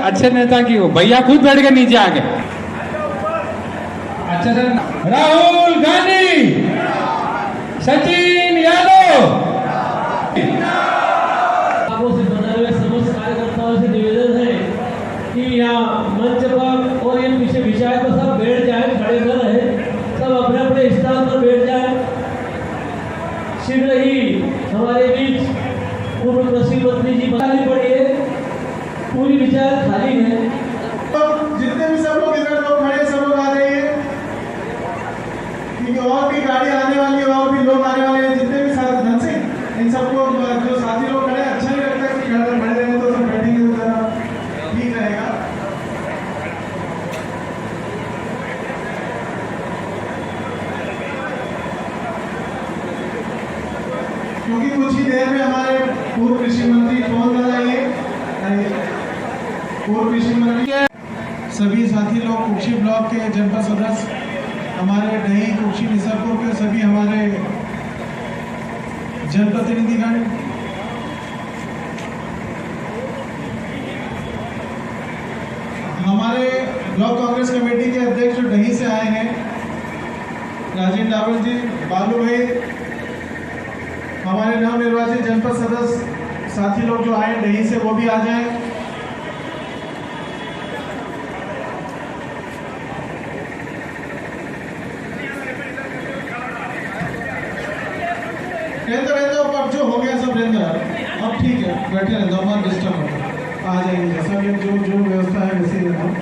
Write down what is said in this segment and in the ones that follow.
अच्छे नेता की हो। भैया खुद बैठ के नीचे आ गए। अच्छा सर, राहुल गांधी, सचिन यादव। से बने हुए समस्त कार्यकर्ताओं से निवेदन है कि यहाँ मंच पर और ये पीछे विचार तो सब बैठ जाए, खड़े न रहे, सब अपने अपने स्थान पर बैठ जाए। शीघ्र ही हमारे बीच पूर्व कृषि मंत्री जी बतानी पड़ी है, पूरी विचार खाली है। जितने भी सब लोग इधर लोग खड़े सब लोग आ जाइए, क्योंकि और भी गाड़ी आने वाली है, और भी लोग आने वाले हैं। जितने भी साथ धन से इन सबको जो साथी लोग खड़े, अच्छा नहीं लगता कि खड़े रहे तो सब बैठेंगे तो जरा ठीक रहेगा। क्योंकि कुछ ही देर में हमारे पूर्व कृषि मंत्री पहुंच जाएंगे। पूर्व कृषि मंत्री सभी साथी लोग, कुक्षी ब्लॉक के जनपद सदस्य, हमारे दही कुक्षी निसरपुर के सभी हमारे जनप्रतिनिधिगण, हमारे ब्लॉक कांग्रेस कमेटी के अध्यक्ष जो दही से आए हैं, राजेंद्र डावर जी, बालू भाई, हमारे नवनिर्वाचित जनपद सदस्य साथी लोग जो आए दही से वो भी आ जाएं। रहते अब जो हो गया सब रहता है, अब ठीक है, बैठे रहता हूँ, मत डिस्टर्ब होता, आ जाएंगे जैसा भी जो व्यवस्था है वैसे ही रहता हूँ,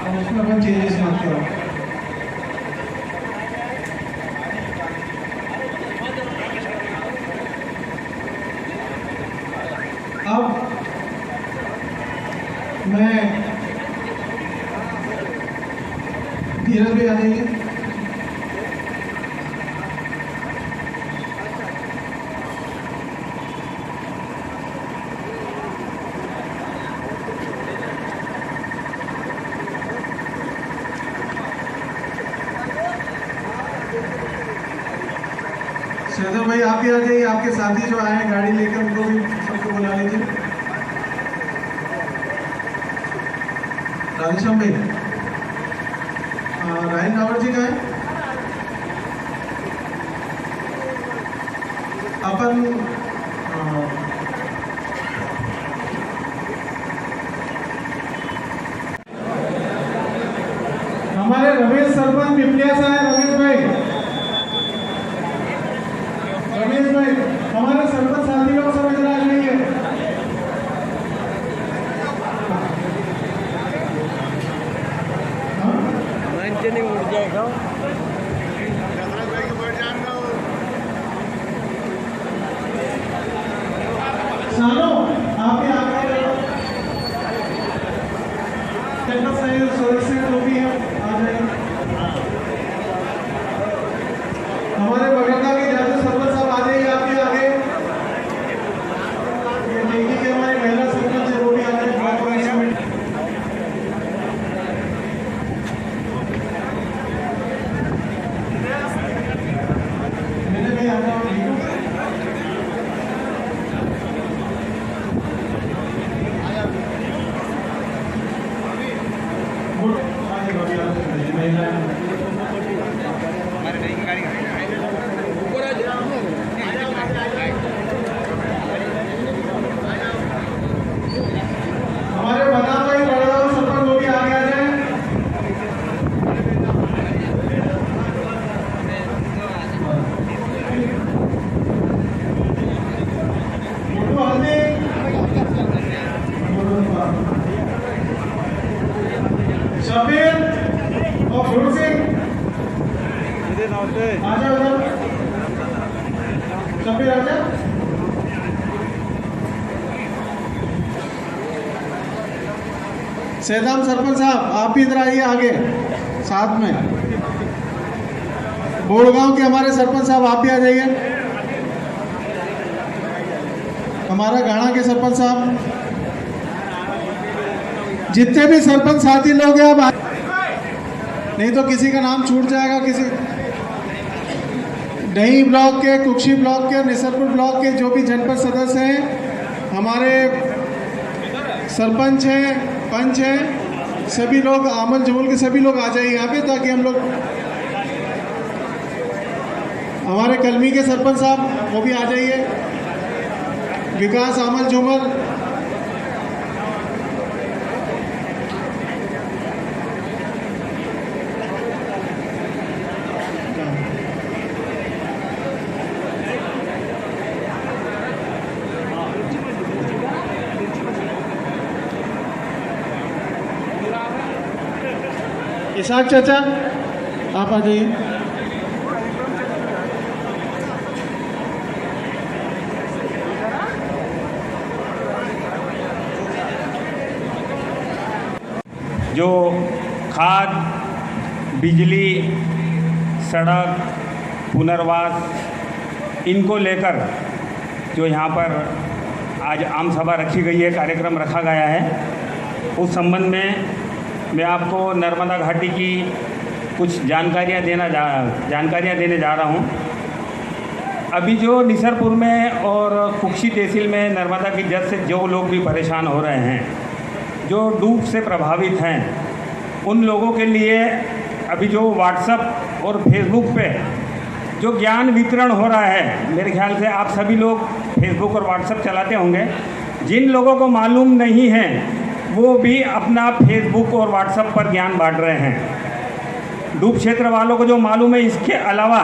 अब उसमें अपन चेंजेस मत करो। अब मैं धीरज भी आ जाइए। श्रीधर भाई आप भी आ जाइए, आपके साथी जो आए हैं गाड़ी लेकर उनको भी सबको बुला लीजिए। राधेश्याम भाई, रायन रावत जी का है अपन हमारे रमेश सरपंच पिपलिया से आए। रमेश भाई हमारे सरपंच साथी लोग सब इधर आ जाइए। उठ जाएगा। सानो आप भी आ गए, सदस्य जो भी है आ जाएंगे। हमारे बगलका के जादू सरपंच साहब आ जाइए, आप भी आगे। ये देखिए कि हमारी महिला सरपंच है वो भी आ जाए। मैंने भी आ जाओ, हमारे बदाम भाई बड़ादाऊ सरपंच वो भी आगे आ जाए। मोटू हल्दी, शबीर और फूल सिंह आ जाओ इधर। शबीर आ जाओ। सैदाम सरपंच साहब आप भी इधर आइए आगे साथ में। बोड़गांव के हमारे सरपंच साहब आप भी आ जाइए। हमारा गाड़ा के सरपंच साहब, जितने भी सरपंच साथी लोग हैं आप, नहीं तो किसी का नाम छूट जाएगा। किसी दही ब्लॉक के, कुक्षी ब्लॉक के, निसरपुर ब्लॉक के जो भी जनपद सदस्य हैं, हमारे सरपंच हैं, पंच हैं, सभी लोग आमल जमूल के सभी लोग आ जाइए यहाँ पे, ताकि हम लोग, हमारे कलमी के सरपंच साहब वो भी आ जाइए, विकास आमल जुमल, इसाक चाचा आप आ जाइए। जो खाद, बिजली, सड़क, पुनर्वास, इनको लेकर जो यहाँ पर आज आम सभा रखी गई है, कार्यक्रम रखा गया है, उस संबंध में मैं आपको नर्मदा घाटी की कुछ जानकारियाँ देने जा रहा हूँ। अभी जो निसरपुर में और कुक्षी तहसील में नर्मदा की जल से जो लोग भी परेशान हो रहे हैं, जो डूब से प्रभावित हैं, उन लोगों के लिए अभी जो व्हाट्सएप और फेसबुक पे जो ज्ञान वितरण हो रहा है, मेरे ख्याल से आप सभी लोग फेसबुक और व्हाट्सएप चलाते होंगे। जिन लोगों को मालूम नहीं है वो भी अपना फेसबुक और व्हाट्सएप पर ज्ञान बांट रहे हैं। डूब क्षेत्र वालों को जो मालूम है, इसके अलावा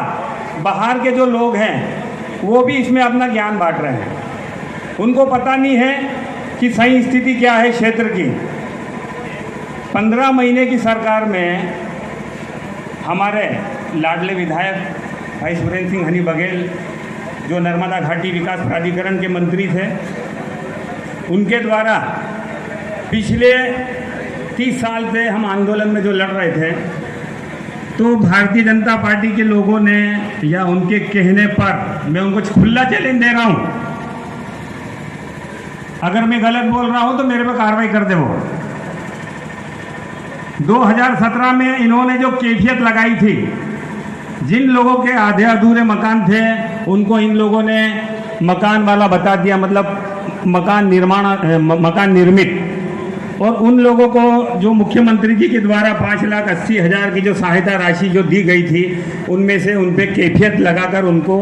बाहर के जो लोग हैं वो भी इसमें अपना ज्ञान बांट रहे हैं। उनको पता नहीं है कि सही स्थिति क्या है क्षेत्र की। 15 महीने की सरकार में हमारे लाडले विधायक भाई सुरेंद्र सिंह हनी बघेल, जो नर्मदा घाटी विकास प्राधिकरण के मंत्री थे, उनके द्वारा पिछले 30 साल से हम आंदोलन में जो लड़ रहे थे, तो भारतीय जनता पार्टी के लोगों ने या उनके कहने पर, मैं उनको खुला चैलेंज दे रहा हूं, अगर मैं गलत बोल रहा हूं तो मेरे पे कार्रवाई कर दे। वो 2017 में इन्होंने जो कैफियत लगाई थी, जिन लोगों के आधे अधूरे मकान थे उनको इन लोगों ने मकान वाला बता दिया, मतलब मकान निर्मित, और उन लोगों को जो मुख्यमंत्री जी के द्वारा 5,80,000 की जो सहायता राशि जो दी गई थी, उनमें से उन पे कैफियत लगाकर उनको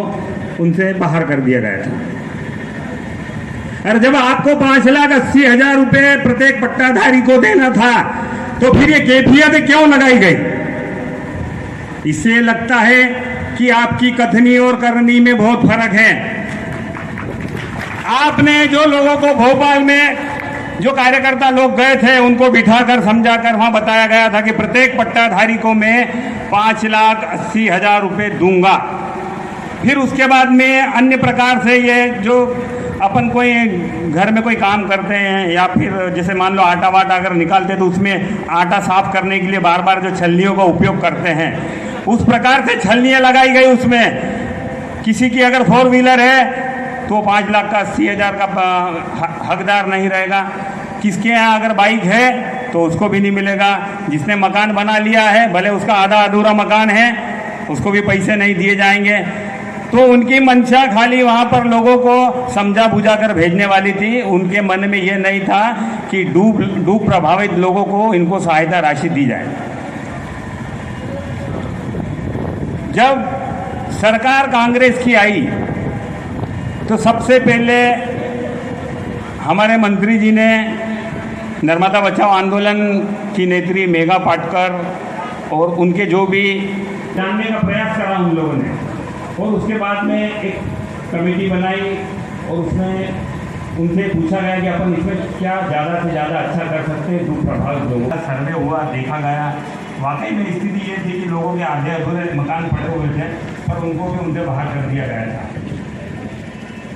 उनसे बाहर कर दिया गया था। अरे जब आपको 5,80,000 रुपये प्रत्येक पट्टाधारी को देना था, तो फिर ये कैफियत क्यों लगाई गई? इससे लगता है कि आपकी कथनी और करनी में बहुत फर्क है। आपने जो लोगों को भोपाल में जो कार्यकर्ता लोग गए थे, उनको बिठाकर समझाकर वहां बताया गया था कि प्रत्येक पट्टाधारी को मैं 5,80,000 रुपये दूंगा। फिर उसके बाद में अन्य प्रकार से ये जो अपन कोई घर में कोई काम करते हैं, या फिर जैसे मान लो आटा वाटा अगर निकालते तो उसमें आटा साफ करने के लिए बार बार जो छलनियों का उपयोग करते हैं, उस प्रकार से छलनियाँ लगाई गई। उसमें किसी की अगर 4 व्हीलर है तो 5,80,000 का हकदार नहीं रहेगा। किसके यहाँ अगर बाइक है तो उसको भी नहीं मिलेगा। जिसने मकान बना लिया है, भले उसका आधा अधूरा मकान है, उसको भी पैसे नहीं दिए जाएंगे। तो उनकी मंशा खाली वहाँ पर लोगों को समझा बुझा कर भेजने वाली थी। उनके मन में ये नहीं था कि डूब प्रभावित लोगों को इनको सहायता राशि दी जाए। जब सरकार कांग्रेस की आई तो सबसे पहले हमारे मंत्री जी ने नर्मदा बचाओ आंदोलन की नेत्री मेघा पाटकर और उनके जो भी जानने का प्रयास करा उन लोगों ने, और उसके बाद में एक कमेटी बनाई और उसमें उनसे पूछा गया कि अपन इसमें क्या ज़्यादा से ज़्यादा अच्छा कर सकते हैं। डूब प्रभावित लोगों का सर्वे हुआ, देखा गया, वाकई में स्थिति ये थी कि लोगों के आधे अधूरे मकान पड़े हुए थे, पर उनको भी उनसे बाहर कर दिया गया था।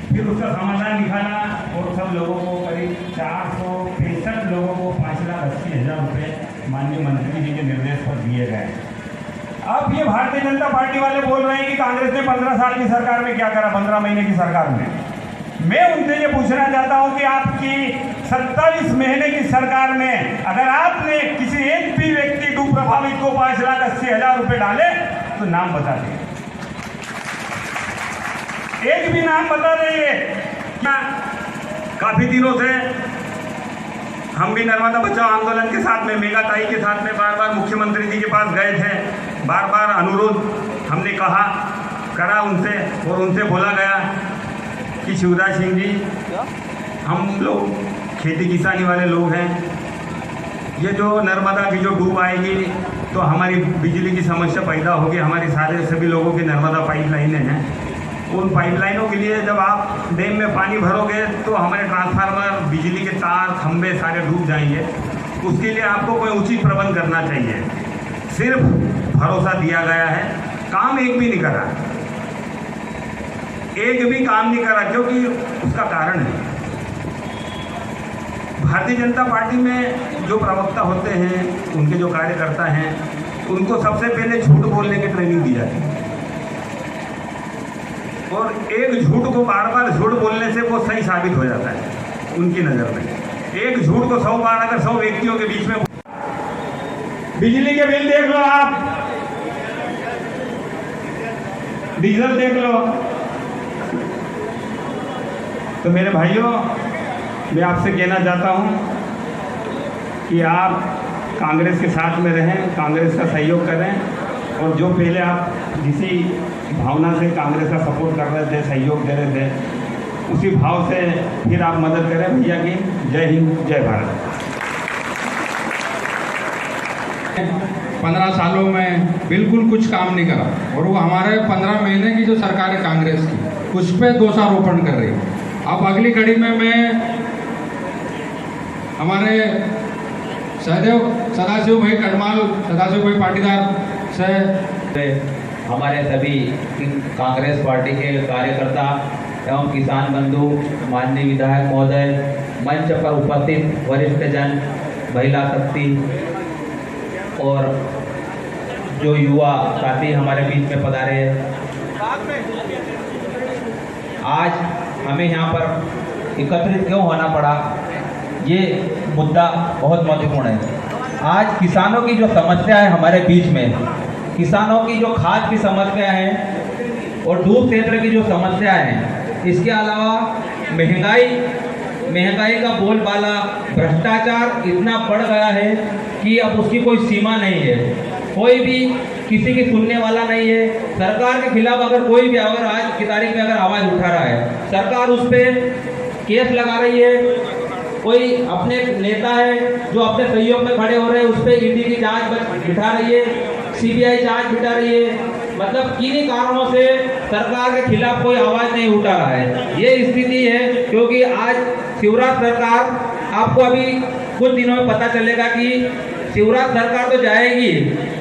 फिर उसका समाधान निकाला और सब लोगों को करीब 465 लोगों को 5,80,000 रुपये माननीय मंत्री जी के निर्देश पर दिए गए। अब ये भारतीय जनता पार्टी वाले बोल रहे हैं कि कांग्रेस ने 15 साल की सरकार में क्या करा, 15 महीने की सरकार में। मैं उनसे ये पूछना चाहता हूँ कि आपकी 27 महीने की सरकार में अगर आपने किसी एक भी व्यक्ति डूब प्रभावित को 5,80,000 रुपये डाले तो नाम बता दें, एक भी नाम बता देंगे। काफी दिनों से हम भी नर्मदा बचाओ आंदोलन के साथ में मेघा ताई के साथ में बार बार मुख्यमंत्री जी के पास गए थे, बार बार अनुरोध हमने करा उनसे, और उनसे बोला गया कि शिवराज सिंह जी, हम लोग खेती किसानी वाले लोग हैं, ये जो नर्मदा की जो डूब आएगी तो हमारी बिजली की समस्या पैदा होगी। हमारी सभी लोगों की नर्मदा पाइपलाइनें हैं, उन पाइपलाइनों के लिए जब आप डैम में पानी भरोगे तो हमारे ट्रांसफार्मर, बिजली के तार, खंभे सारे डूब जाएंगे। उसके लिए आपको कोई उचित प्रबंध करना चाहिए। सिर्फ भरोसा दिया गया है, काम एक भी नहीं करा, एक भी काम नहीं करा, क्योंकि उसका कारण है भारतीय जनता पार्टी में जो प्रवक्ता होते हैं, उनके जो कार्यकर्ता हैं, उनको सबसे पहले झूठ बोलने की ट्रेनिंग दी जाती है, और एक झूठ को बार बार झूठ बोलने से वो सही साबित हो जाता है उनकी नज़र में। एक झूठ को 100 बार अगर 100 व्यक्तियों के बीच में, बिजली के बिल देख लो, आप डीजल देख लो। तो मेरे भाइयों, मैं आपसे कहना चाहता हूं कि आप कांग्रेस के साथ में रहें, कांग्रेस का सहयोग करें, और जो पहले आप जिसी भावना से कांग्रेस का सपोर्ट कर रहे थे, सहयोग दे रहे थे, उसी भाव से फिर आप मदद करें भैया की। जय हिंद, जय भारत। 15 सालों में बिल्कुल कुछ काम नहीं करा, और वो हमारे 15 महीने की जो सरकार है कांग्रेस की, उस पर दोषारोपण कर रही है। अब अगली कड़ी में मैं हमारे सदाशिव भाई कड़माल, सदाशिव भाई पाटीदार से, हमारे सभी कांग्रेस पार्टी के कार्यकर्ता एवं किसान बंधु, माननीय विधायक महोदय, मंच पर उपस्थित वरिष्ठ जन, महिला शक्ति और जो युवा साथी हमारे बीच में पधारे हैं, आज हमें यहाँ पर एकत्रित क्यों होना पड़ा, ये मुद्दा बहुत महत्वपूर्ण है। आज किसानों की जो समस्या है हमारे बीच में, किसानों की जो खाद की समस्या है और दूध क्षेत्र की जो समस्या है, इसके अलावा महंगाई का बोलबाला, भ्रष्टाचार इतना बढ़ गया है कि अब उसकी कोई सीमा नहीं है, कोई भी किसी की सुनने वाला नहीं है। सरकार के खिलाफ अगर कोई भी अगर आज की तारीख में अगर आवाज़ उठा रहा है, सरकार उस पर केस लगा रही है। कोई अपने नेता है जो अपने सहयोग में खड़े हो रहे हैं, उस पर ईडी की जांच बिठा रही है, सीबीआई जांच बिठा रही है। मतलब किन्हीं कारणों से सरकार के खिलाफ कोई आवाज़ नहीं उठा रहा है। ये स्थिति है क्योंकि आज शिवराज सरकार, आपको अभी कुछ दिनों में पता चलेगा कि शिवराज सरकार तो जाएगी,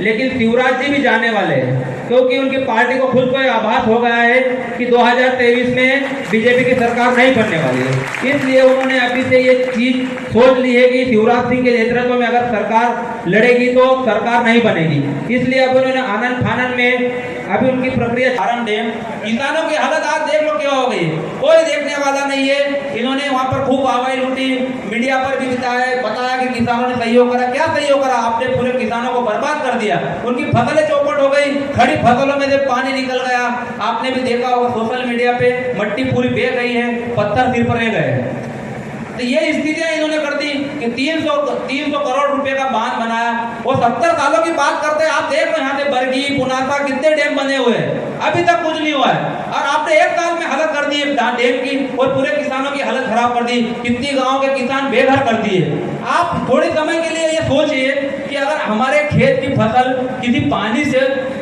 लेकिन शिवराज जी भी जाने वाले हैं, क्योंकि उनकी पार्टी को खुद को आभास हो गया है कि 2023 में बीजेपी की सरकार नहीं बनने वाली है। इसलिए उन्होंने अभी से ये चीज सोच ली है कि शिवराज सिंह के नेतृत्व में अगर सरकार लड़ेगी तो सरकार नहीं बनेगी। इसलिए अब उन्होंने आनंद फानन में अभी उनकी प्रक्रिया चारण डैम, किसानों की हालत आज देख लो क्या हो गई, कोई देखने वाला नहीं है। इन्होंने वहाँ पर खूब आवाज़ लूटी, मीडिया पर भी बताया कि किसानों ने सहयोग करा। क्या सहयोग करा? आपने पूरे किसानों को बर्बाद कर दिया, उनकी फसलें चौपट हो गई, खड़ी फसलों में से पानी निकल गया। आपने भी देखा होगा सोशल मीडिया पे, मट्टी पूरी बह गई है, पत्थर सिर पर रह गए। तो ये स्थितियां इन्होंने कर दी कि 300 करोड़ रुपए का बांध बनाया। वो 70 सालों की बात करते हैं। आप देख लो यहाँ से बरगी, पुनासा, कितने डैम बने हुए हैं, अभी तक कुछ नहीं हुआ है। और आपने 1 साल में हालत कर दी है डैम की, और पूरे किसानों की हालत खराब कर दी। कितनी गाँव के किसान बेघर कर दिए। आप थोड़े समय के लिए ये सोचिए कि अगर हमारे खेत की फसल किसी पानी से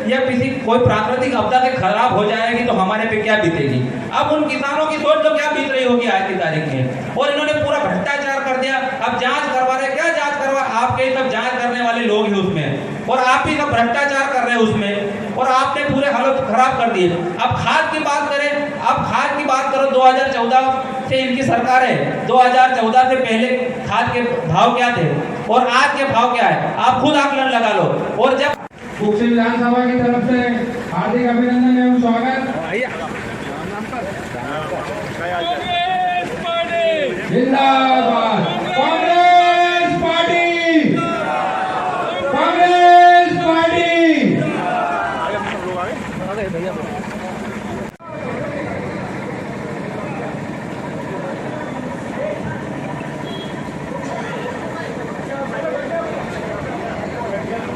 या किसी कोई प्राकृतिक आपदा से खराब हो जाएगी तो हमारे पे क्या बीतेगी। अब उन किसानों की सोच तो क्या बीत रही होगी आज की तारीख में। और इन्होंने पूरा भ्रष्टाचार कर दिया। अब जांच करवा रहे, क्या जांच करवा, आपके सब जांच करने वाले लोग हैं उसमें, और आप ही सब भ्रष्टाचार कर रहे हैं उसमें, और आपने पूरे हालत खराब कर दिए। अब खाद की बात करें, अब खाद की बात करो, 2014 से इनकी सरकार है, 2014 से पहले खाद के भाव क्या थे और आज के भाव क्या है, आप खुद आकलन लगा लो। और जब कुक्सी विधानसभा की तरफ से हार्दिक अभिनंदन एवं स्वागत। जिंदाबाद कांग्रेस पार्टी, कांग्रेस पार्टी।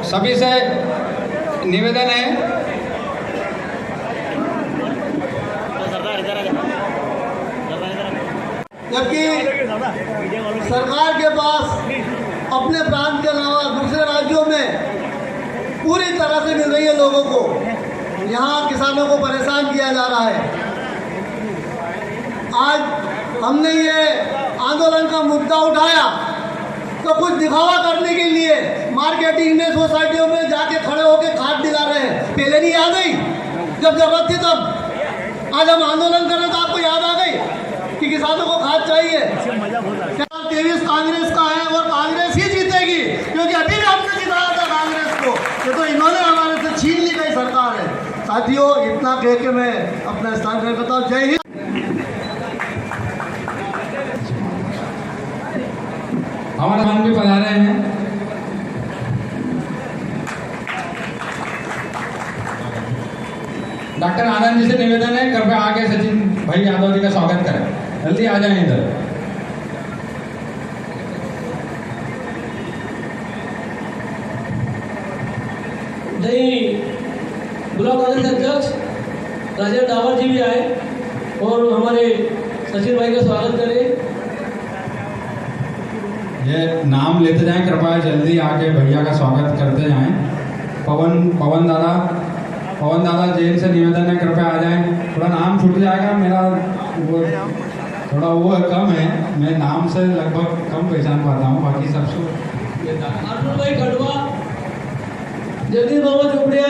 सभी से निवेदन है जबकि सरकार के पास अपने प्रांत के अलावा दूसरे राज्यों में पूरी तरह से मिल रही है लोगों को, यहाँ किसानों को परेशान किया जा रहा है। आज हमने ये आंदोलन का मुद्दा उठाया तो कुछ दिखावा करने के लिए मार्केटिंग में सोसाइटियों में जाके खड़े होकर खाद दिला रहे हैं। पहले नहीं याद आई जब जरूरत थी तब? आज हम आंदोलन कर रहे तो आपको याद आ गई कि किसानों को खाद चाहिए। 23 कांग्रेस का है और कांग्रेस ही जीतेगी, क्योंकि अभी भी हमने जिताया था कांग्रेस को, ये तो इन्होंने हमारे से छीन ली गई सरकार है। साथियों, इतना कह के मैं अपना स्थान ग्रहण करता हूँ। जय हिंद। हमारे मान भी पधारे हैं। डॉक्टर आनंद जी से निवेदन है, कृपया आगे सचिन भाई यादव जी का स्वागत करें। जल्दी आ जाएं इधर। ब्लॉक कांग्रेस अध्यक्ष राजेंद्र डावर जी भी आए और हमारे सचिन भाई का स्वागत करें। ये नाम लेते जाएं, कृपया जल्दी आके भैया का स्वागत करते जाएं। पवन दादा जेल से निवेदन है, कृपया आ जाएं। थोड़ा नाम छूट जाएगा मेरा, वो थोड़ा वो कम है, मैं नाम से लगभग कम पहचान पाता हूँ, बाकी सबसे। अर्जुन भाई खड़वा, जगदीश बाबा चोपड़िया,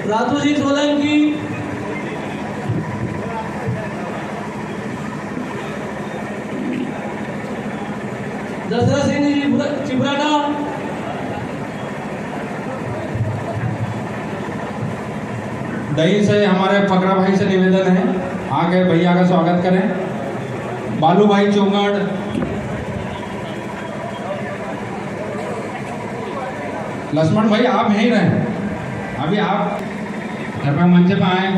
राजू जी सोलंकी, दशरथ सिंह जी चिपराटा, दही से हमारे फकरा भाई से निवेदन है, आगे भैया का स्वागत करें। बालू भाई चोंगड़, लक्ष्मण भाई आप यहीं रहें, अभी आप कृपया मंच पर आए।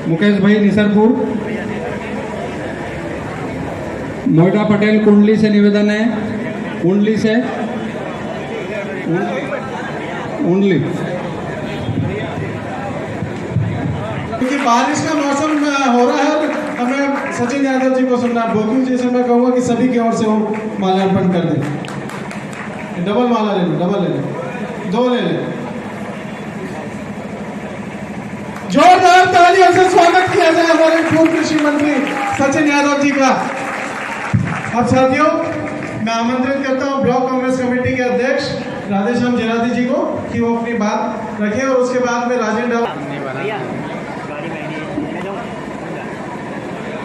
मुकेश भाई निसरपुर, मोइटा पटेल कुंडली से निवेदन है, कुंडली से कुंडली। क्योंकि बारिश का मौसम हो रहा है, हमें सचिन यादव जी को सुनना। भोक्यू जी से मैं कहूँगा कि सभी की ओर से वो माल्यार्पण कर दें। डबल माला ले लो, डबल ले लो, 2 ले लें। जोरदार तालियों से स्वागत किया जाए हमारे पूर्व कृषि मंत्री सचिन यादव जी का। अब साथियों, मैं आमंत्रित करता हूं ब्लॉक कांग्रेस कमेटी के अध्यक्ष राधेश्याम जेरादी जी को कि वो अपनी बात रखें, और उसके बाद में राजेंद्र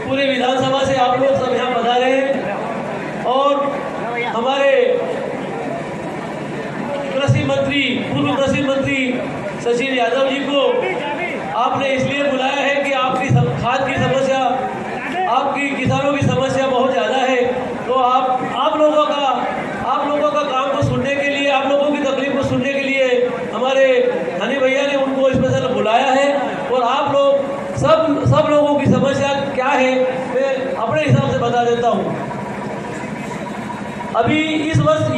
पूरे विधानसभा से आप लोग सब यहाँ पधारे हैं और हमारे कृषि मंत्री, पूर्व कृषि मंत्री सचिन यादव जी को आपने इसलिए बुलाया है कि आपकी खाद की समस्या, आपकी किसानों की समस्या बहुत ज़्यादा है। तो आप लोगों का काम को सुनने के लिए, आप लोगों की तकलीफ को सुनने के लिए हमारे हनी भैया ने उनको स्पेशल बुलाया है। और आप लोग सब लोगों की समस्या क्या है मैं अपने हिसाब से बता देता हूँ। अभी इस वर्ष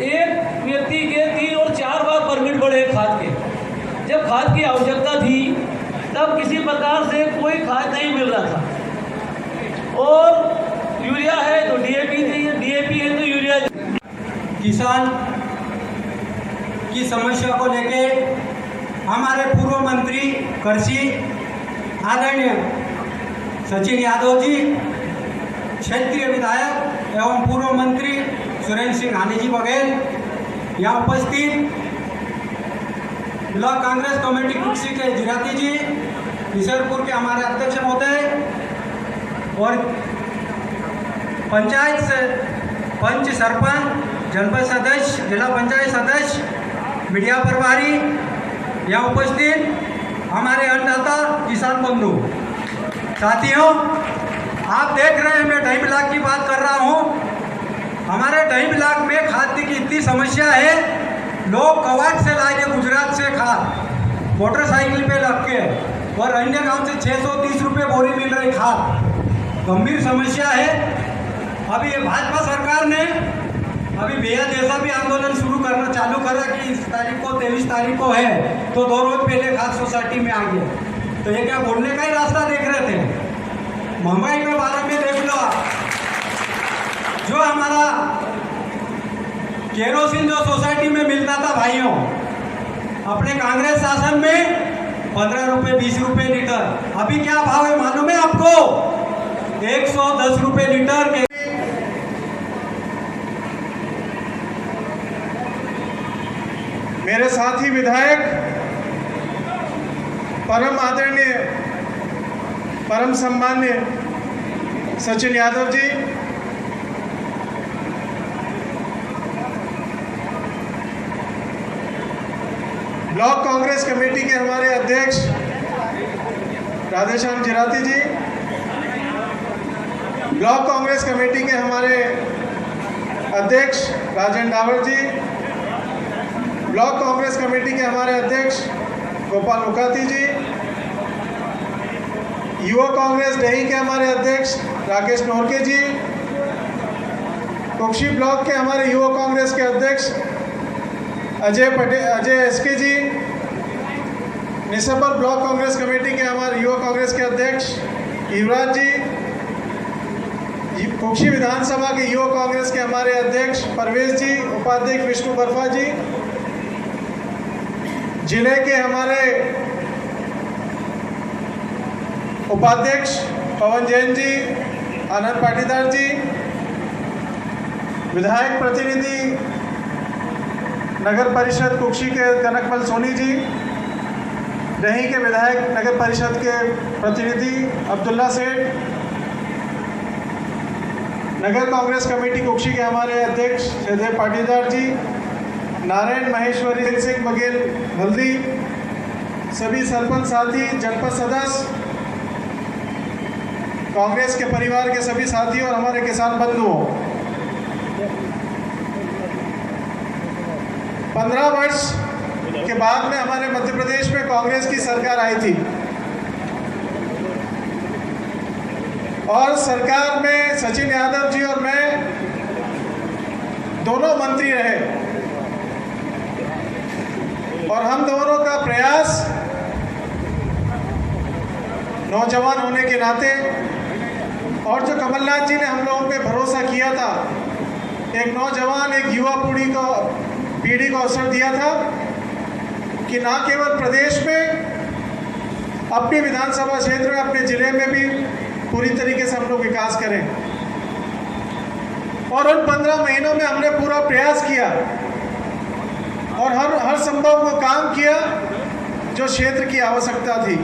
एक व्यक्ति के 3 और 4 बार परमिट बढ़े खाद के। जब खाद की आवश्यकता थी तब किसी प्रकार से कोई खाद नहीं मिल रहा था, और यूरिया है तो डीएपी चाहिए, डीएपी है तो यूरिया। किसान की समस्या को लेके हमारे पूर्व मंत्री कृषि आदरणीय सचिन यादव जी, क्षेत्रीय विधायक एवं पूर्व मंत्री सुरेंद्र सिंह हानी जी बघेल, यहाँ उपस्थित ब्लॉक कांग्रेस कमेटी कुर्सी के जिराती जी, निसरपुर के हमारे अध्यक्ष महोदय और पंचायत से पंच, सरपंच, जनपद सदस्य, जिला पंचायत सदस्य, मीडिया प्रभारी, यहाँ उपस्थित हमारे अन्नदाता किसान बंधु। साथियों, आप देख रहे हैं मैं 2.5 लाख की बात कर रहा हूँ। हमारे 2.5 लाख में खाद की इतनी समस्या है, लोग कवाट से लाएंगे गुजरात से खाद, मोटरसाइकिल पे लग के और अन्य गांव से 630 रुपये बोरी मिल रही खाद। गंभीर समस्या है। अभी ये भाजपा सरकार ने अभी बेहद ऐसा भी आंदोलन चालू करा कि 23 तारीख को है, तो 2 रोज पहले खाद सोसाइटी में आ गया। तो ये क्या बोलने का ही रास्ता देख रहे थे? महंगाई के बारे में देख लो। जो हमारा केरोसिन जो सोसाइटी में मिलता था भाइयों, अपने कांग्रेस शासन में 15 रुपये 20 रुपये लीटर, अभी क्या भाव है मालूम है आपको? 110 रुपये लीटर के। मेरे साथी विधायक परम आदरणीय परम सम्मान्य सचिन यादव जी, ब्लॉक कांग्रेस कमेटी के हमारे अध्यक्ष राधेश्याम जिराती जी, ब्लॉक कांग्रेस कमेटी के हमारे अध्यक्ष राजन डावर जी, ब्लॉक कांग्रेस कमेटी के हमारे अध्यक्ष गोपाल उकाती जी, युवा कांग्रेस डही के हमारे अध्यक्ष राकेश नोरके जी, कुक्षी ब्लॉक के हमारे युवा कांग्रेस के अध्यक्ष अजय एसके जी, निसबर ब्लॉक कांग्रेस कमेटी के हमारे युवा कांग्रेस के अध्यक्ष युवराज जी, कुक्षी विधानसभा के युवा कांग्रेस के हमारे अध्यक्ष परवेश जी, उपाध्यक्ष विष्णु बर्फा जी, जिले के हमारे उपाध्यक्ष पवन जैन जी, आनंद पाटीदार जी, विधायक प्रतिनिधि नगर परिषद कुक्षी के कनकमल सोनी जी, डही के विधायक नगर परिषद के प्रतिनिधि अब्दुल्ला सेठ, नगर कांग्रेस कमेटी कुक्षी के हमारे अध्यक्ष सहदेव पाटीदार जी, नारायण महेश्वरी सिंह बघेल हल्दी, सभी सरपंच साथी, जनपद सदस्य, कांग्रेस के परिवार के सभी साथी और हमारे किसान बंधुओं, 15 वर्ष के बाद में हमारे मध्य प्रदेश में कांग्रेस की सरकार आई थी और सरकार में सचिन यादव जी और मैं दोनों मंत्री रहे और हम दोनों का प्रयास नौजवान होने के नाते और जो कमलनाथ जी ने हम लोगों पे भरोसा किया था, एक नौजवान एक युवा पीढ़ी को अवसर दिया था कि ना केवल प्रदेश में, अपने विधानसभा क्षेत्र में, अपने जिले में भी पूरी तरीके से हम लोग विकास करें। और उन 15 महीनों में हमने पूरा प्रयास किया और हर संभव वो काम किया जो क्षेत्र की आवश्यकता थी।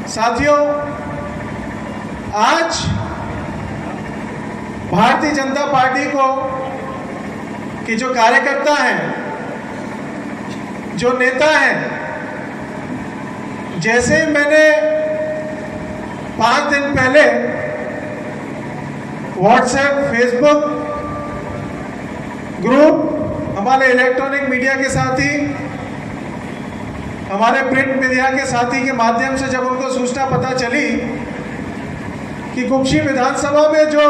साथियों, आज भारतीय जनता पार्टी को कि जो कार्यकर्ता हैं, जो नेता हैं, जैसे मैंने 5 दिन पहले व्हाट्सएप, फेसबुक ग्रुप, हमारे इलेक्ट्रॉनिक मीडिया के साथी, हमारे प्रिंट मीडिया के साथी के माध्यम से जब उनको सूचना पता चली कि कुक्षी विधानसभा में जो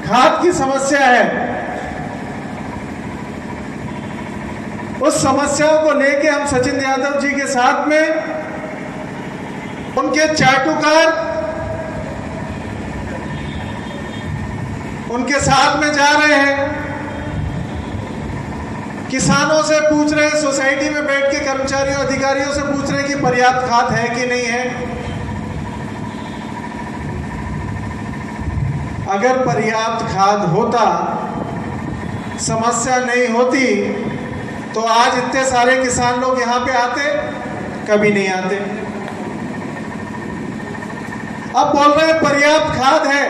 खाद की समस्या है, उस समस्याओं को लेके हम सचिन यादव जी के साथ में, उनके चाटुकार उनके साथ में जा रहे हैं, किसानों से पूछ रहे हैं, सोसाइटी में बैठ के कर्मचारियों अधिकारियों से पूछ रहे हैं कि पर्याप्त खाद है कि नहीं है। अगर पर्याप्त खाद होता, समस्या नहीं होती, तो आज इतने सारे किसान लोग यहाँ पे आते? कभी नहीं आते। अब बोल रहे हैं पर्याप्त खाद है।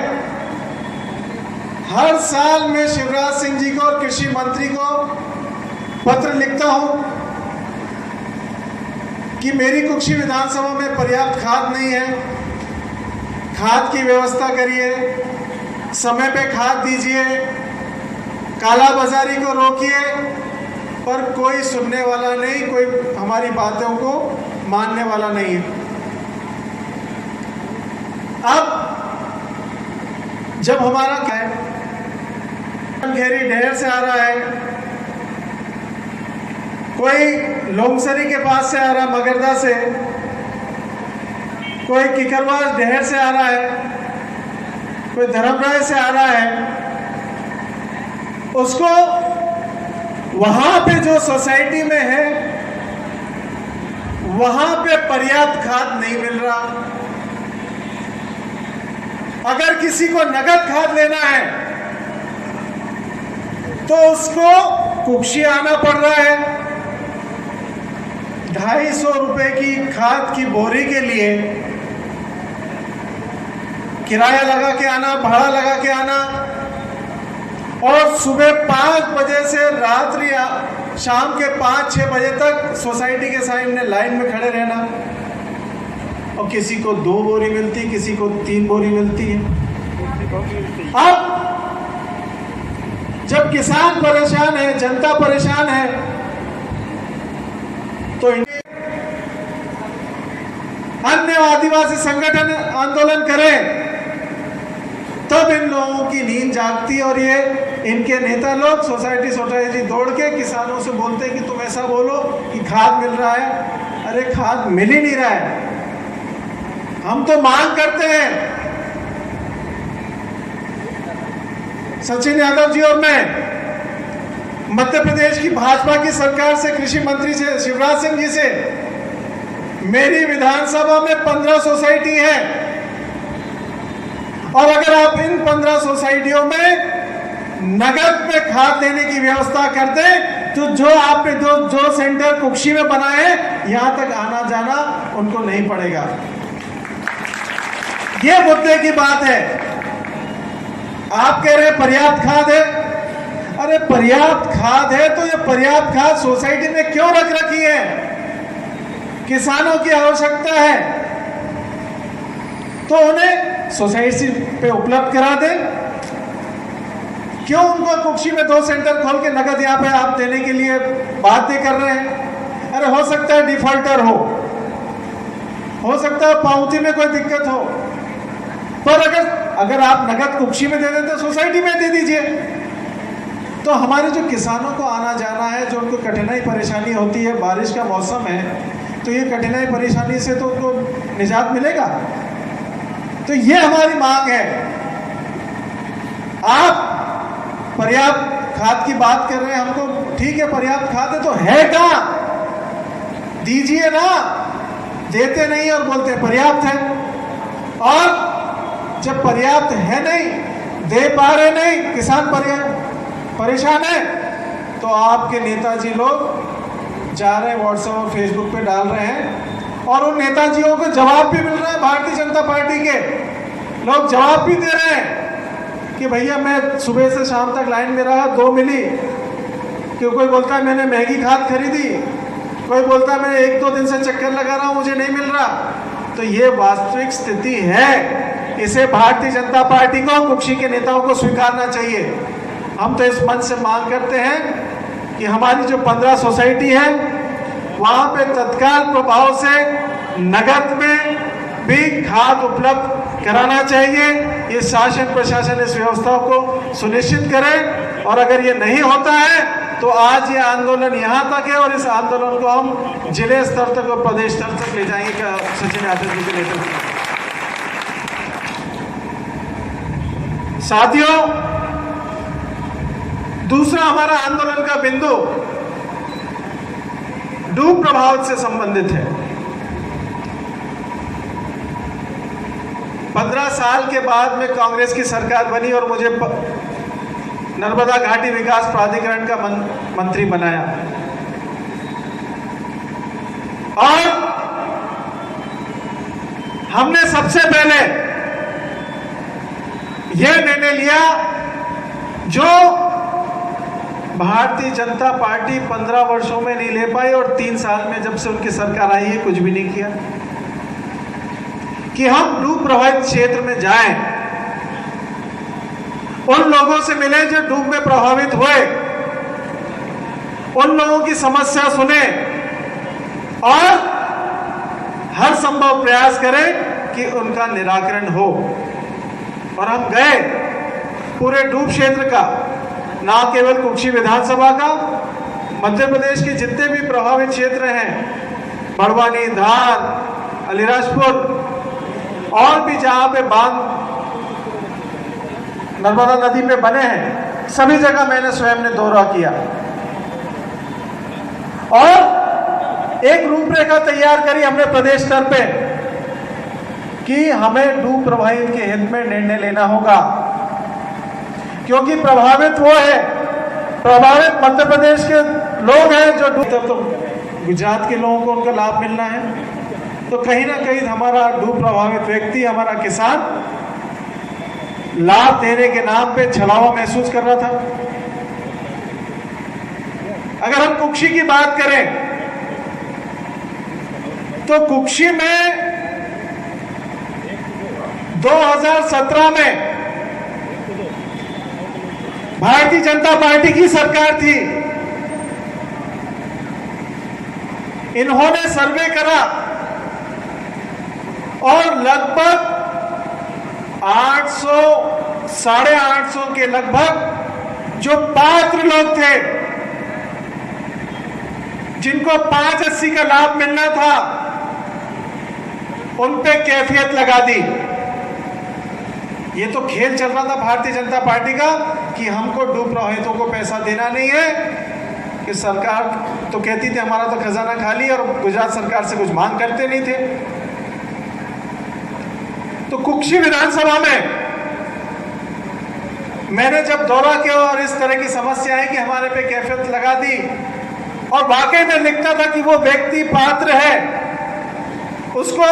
हर साल मैं शिवराज सिंह जी को और कृषि मंत्री को पत्र लिखता हूं कि मेरी कुक्षी विधानसभा में पर्याप्त खाद नहीं है, खाद की व्यवस्था करिए, समय पे खाद दीजिए, काला बाजारी को रोकिए पर कोई सुनने वाला नहीं, कोई हमारी बातों को मानने वाला नहीं है। अब जब हमारा घेरी ढेर से आ रहा है, कोई लोमसरी के पास से आ रहा है, मगरदा से, कोई किकरवाज ढेर से आ रहा है, कोई धर्मराय से आ रहा है, उसको वहां पे जो सोसाइटी में है वहां पे पर्याप्त खाद नहीं मिल रहा। अगर किसी को नगद खाद लेना है तो उसको कुक्षी आना पड़ रहा है। 250 रुपए की खाद की बोरी के लिए किराया लगा के आना, भाड़ा लगा के आना, और सुबह 5 बजे से रात्रि शाम के 5-6 बजे तक सोसाइटी के सामने लाइन में खड़े रहना, और किसी को 2 बोरी मिलती, किसी को 3 बोरी मिलती है। अब जब किसान परेशान है, जनता परेशान है, तो अन्य आदिवासी संगठन आंदोलन करें, तब इन लोगों की नींद जागती है। और ये इनके नेता लोग सोसाइटी दौड़ के किसानोonn से बोलते हैं कि तुम ऐसा बोलो कि खाद मिल रहा है। अरे खाद मिल ही नहीं रहा है। हम तो मांग करते हैं, सचिन यादव जी और मैं मध्य प्रदेश की भाजपा की सरकार से, कृषि मंत्री से, शिवराज सिंह जी से, मेरी विधानसभा में 15 सोसाइटी है, और अगर आप इन 15 सोसाइटियों में नगद पे खाद देने की व्यवस्था कर दें तो जो आपने जो सेंटर कुक्षी में बनाए यहां तक आना जाना उनको नहीं पड़ेगा। ये मुद्दे की बात है। आप कह रहे पर्याप्त खाद है। अरे पर्याप्त खाद है तो ये पर्याप्त खाद सोसाइटी में क्यों रख रखी है? किसानों की आवश्यकता है तो उन्हें सोसाइटी पे उपलब्ध करा दें। क्यों उनको कुक्षी में 2 सेंटर खोल के नगद यहाँ पे आप देने के लिए बातें कर रहे हैं? अरे हो सकता है डिफॉल्टर हो सकता है पावती में कोई दिक्कत हो, पर अगर आप नगद कुक्षी में दे देते तो सोसाइटी में दे दीजिए। तो हमारे जो किसानों को आना जाना है, जो उनको कठिनाई परेशानी होती है, बारिश का मौसम है तो ये कठिनाई परेशानी से तो उनको निजात मिलेगा। तो ये हमारी मांग है। आप पर्याप्त खाद की बात कर रहे हैं, हमको ठीक है पर्याप्त खाद है तो है कहां? दीजिए ना। देते नहीं और बोलते पर्याप्त है, और जब पर्याप्त है नहीं, दे पा रहे नहीं, किसान परेशान है, तो आपके नेताजी लोग जा रहे हैं व्हाट्सएप और फेसबुक पे डाल रहे हैं, और उन नेताजियों को जवाब भी मिल रहा है। भारतीय जनता पार्टी के लोग जवाब भी दे रहे हैं कि भैया मैं सुबह से शाम तक लाइन में रहा, 2 मिली। क्यों कोई बोलता है मैंने महंगी खाद खरीदी, कोई बोलता है मैं 1-2 दिन से चक्कर लगा रहा हूं, मुझे नहीं मिल रहा। तो ये वास्तविक स्थिति है। इसे भारतीय जनता पार्टी को, कुक्षी के नेताओं को स्वीकारना चाहिए। हम तो इस मंच से मांग करते हैं कि हमारी जो 15 सोसाइटी है वहां पे तत्काल प्रभाव से नगद में भी खाद उपलब्ध कराना चाहिए। ये शासन प्रशासन इस व्यवस्था को सुनिश्चित करे, और अगर ये नहीं होता है तो आज ये आंदोलन यहाँ तक है, और इस आंदोलन को हम जिले स्तर तक और प्रदेश स्तर तक ले जाएंगे सचिन यादव जी के नेतृत्व में। साथियों, दूसरा हमारा आंदोलन का बिंदु डूब प्रभावित से संबंधित है। 15 साल के बाद में कांग्रेस की सरकार बनी और मुझे नर्मदा घाटी विकास प्राधिकरण का मंत्री बनाया, और हमने सबसे पहले यह निर्णय लिया जो भारतीय जनता पार्टी 15 वर्षों में नहीं ले पाई, और 3 साल में जब से उनकी सरकार आई है कुछ भी नहीं किया, कि हम डूब प्रभावित क्षेत्र में जाएं, उन लोगों से मिले जो डूब में प्रभावित हुए, उन लोगों की समस्या सुने और हर संभव प्रयास करें कि उनका निराकरण हो। और हम गए पूरे डूब क्षेत्र का, ना केवल कुक्षी विधानसभा का, मध्य प्रदेश के जितने भी प्रभावित क्षेत्र हैं, बड़वानी, धार, अलीराजपुर और भी जहां पे बांध नर्मदा नदी पे बने हैं, सभी जगह मैंने स्वयं ने दौरा किया और एक रूपरेखा तैयार करी हमने प्रदेश स्तर पे कि हमें डूब प्रभावित के हित में निर्णय लेना होगा, क्योंकि प्रभावित वो है, प्रभावित मध्य प्रदेश के लोग हैं जो डूब, तो गुजरात के लोगों को उनका लाभ मिलना है, तो कहीं ना कहीं हमारा डूब प्रभावित व्यक्ति, हमारा किसान लाभ देने के नाम पे छलावा महसूस कर रहा था। अगर हम कुक्षी की बात करें तो कुक्षी में 2017 में भारतीय जनता पार्टी की सरकार थी। इन्होंने सर्वे करा और लगभग 800, 850 के लगभग जो पात्र लोग थे, जिनको 580 का लाभ मिलना था, उन पे कैफियत लगा दी। ये तो खेल चल रहा था भारतीय जनता पार्टी का कि हमको डूब प्रभावितों को पैसा देना नहीं है, कि सरकार तो कहती थी हमारा तो खजाना खाली, और गुजरात सरकार से कुछ मांग करते नहीं थे। तो कुक्षी विधानसभा में मैंने जब दौरा किया और इस तरह की समस्या है कि हमारे पे कैफियत लगा दी, और वाकई में लिखता था कि वो व्यक्ति पात्र है, उसको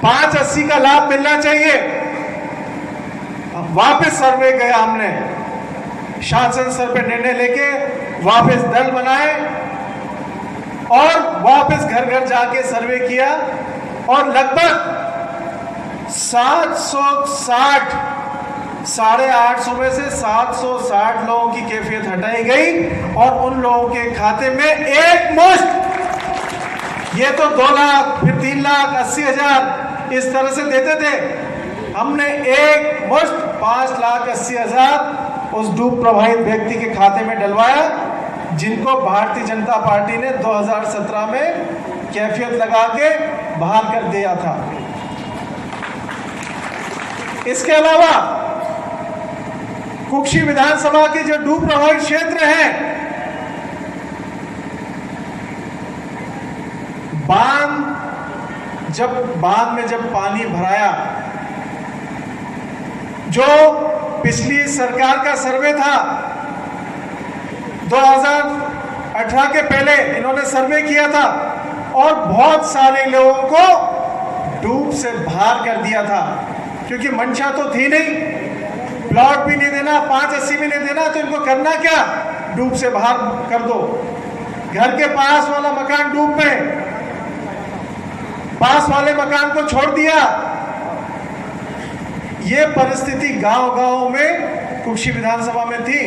580 का लाभ मिलना चाहिए। वापस सर्वे गया हमने, शासन स्तर पर निर्णय लेके वापस दल बनाए और वापस घर घर जाके सर्वे किया, और लगभग 760, 850 में से 760 लोगों की कैफियत हटाई गई, और उन लोगों के खाते में एक मुश्त, ये तो 2 लाख, फिर 3 लाख 80,000 इस तरह से देते थे, हमने एक मुश्त 5,80,000 उस डूब प्रभावित व्यक्ति के खाते में डलवाया, जिनको भारतीय जनता पार्टी ने 2017 में कैफियत लगा के बहाल कर दिया था। इसके अलावा कुक्षी विधानसभा के जो डूब प्रभावित क्षेत्र हैं, बांध में जब पानी भराया, जो पिछली सरकार का सर्वे था, 2018 के पहले इन्होंने सर्वे किया था और बहुत सारे लोगों को डूब से बाहर कर दिया था, क्योंकि मंशा तो थी नहीं, प्लॉट भी नहीं देना, 580 भी नहीं देना, तो इनको करना क्या, डूब से बाहर कर दो। घर के पास वाला मकान डूब में, पास वाले मकान को छोड़ दिया। ये परिस्थिति गांव-गांव में कुक्षी विधानसभा में थी,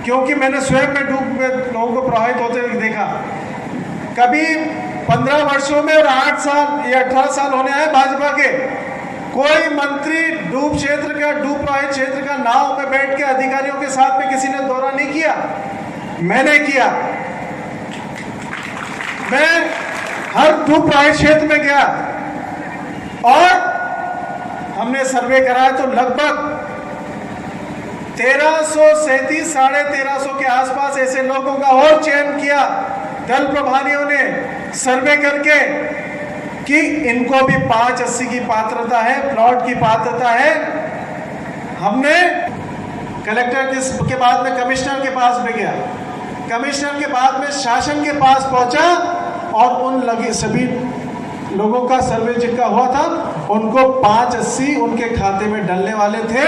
क्योंकि मैंने स्वयं में डूब में लोगों को प्रभावित होते हुए देखा। कभी 15 वर्षों में और 8 साल या 18 साल होने आए भाजपा के, कोई मंत्री डूब क्षेत्र का, डूब प्रभावित क्षेत्र का नाव में बैठ के अधिकारियों के साथ में किसी ने दौरा नहीं किया, मैंने किया। मैं हर डूब प्रभावित क्षेत्र में गया और हमने सर्वे कराया, तो लगभग 1337, 1350 के आसपास ऐसे लोगों का और चयन किया दल प्रभारियों ने सर्वे करके कि इनको भी 580 की पात्रता है, प्लॉट की पात्रता है। हमने कलेक्टर के बाद में कमिश्नर के पास में गया, कमिश्नर के बाद में शासन के पास पहुंचा, और उन लगे सभी लोगों का सर्वे जिनका हुआ था, उनको 580 उनके खाते में डलने वाले थे।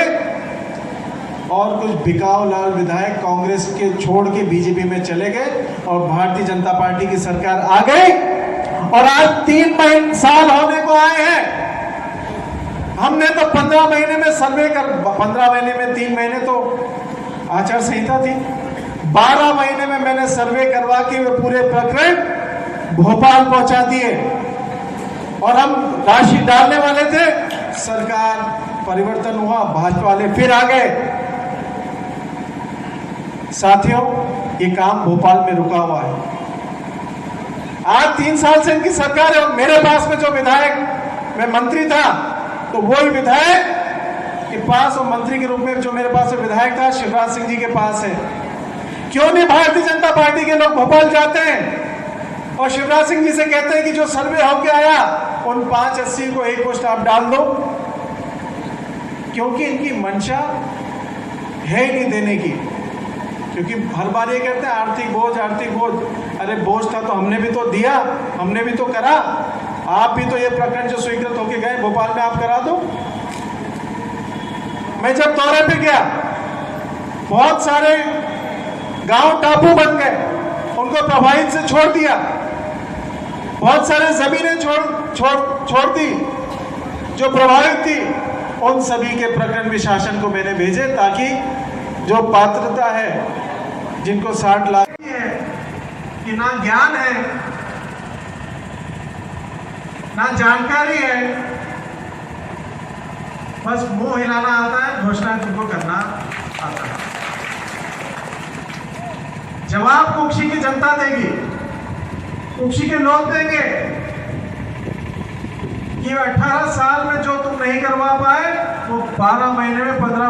और कुछ बिकाऊ लाल विधायक कांग्रेस के छोड़ के बीजेपी में चले गए और भारतीय जनता पार्टी की सरकार आ गई, और आज 3 साल होने को आए हैं। हमने तो 15 महीने में सर्वे कर, 15 महीने में 3 महीने तो आचार संहिता थी। 12 महीने में मैंने सर्वे करवा के वे पूरे प्रकरण भोपाल पहुंचा दिए और हम राशि डालने वाले थे। सरकार परिवर्तन हुआ, भाजपा वाले फिर आ गए। साथियों, ये काम भोपाल में रुका हुआ है। आज 3 साल से इनकी सरकार है और मेरे पास में जो विधायक, मैं मंत्री था तो वही विधायक के पास और मंत्री के रूप में जो मेरे पास विधायक था शिवराज सिंह जी के पास है। क्यों नहीं भारतीय जनता पार्टी के लोग भोपाल जाते हैं और शिवराज सिंह जी से कहते हैं कि जो सर्वे होके आया उन 580 को एक पोस्ट आप डाल दो? क्योंकि इनकी मंशा है ही नहीं देने की। क्योंकि हर बार ये कहते हैं आर्थिक बोझ, आर्थिक बोझ। अरे बोझ था तो हमने भी तो दिया, हमने भी तो करा। आप भी तो ये प्रकरण जो स्वीकृत होके गए भोपाल में आप करा दो। मैं जब दौरे पे गया, बहुत सारे गांव टापू बन गए, उनको प्रभावित से छोड़ दिया। बहुत सारे जमीनें छोड़ दी जो प्रभावित थी। उन सभी के प्रकरण भी शासन को मैंने भेजे ताकि जो पात्रता है, जिनको 60 लाख है कि ना ज्ञान है ना जानकारी है, बस मुंह हिलाना आता है, घोषणा तुमको करना आता है। जवाब कुक्षी की जनता देगी, कुक्षी के लोग देंगे कि 18 साल में जो तुम नहीं करवा पाए वो 12 महीने में 15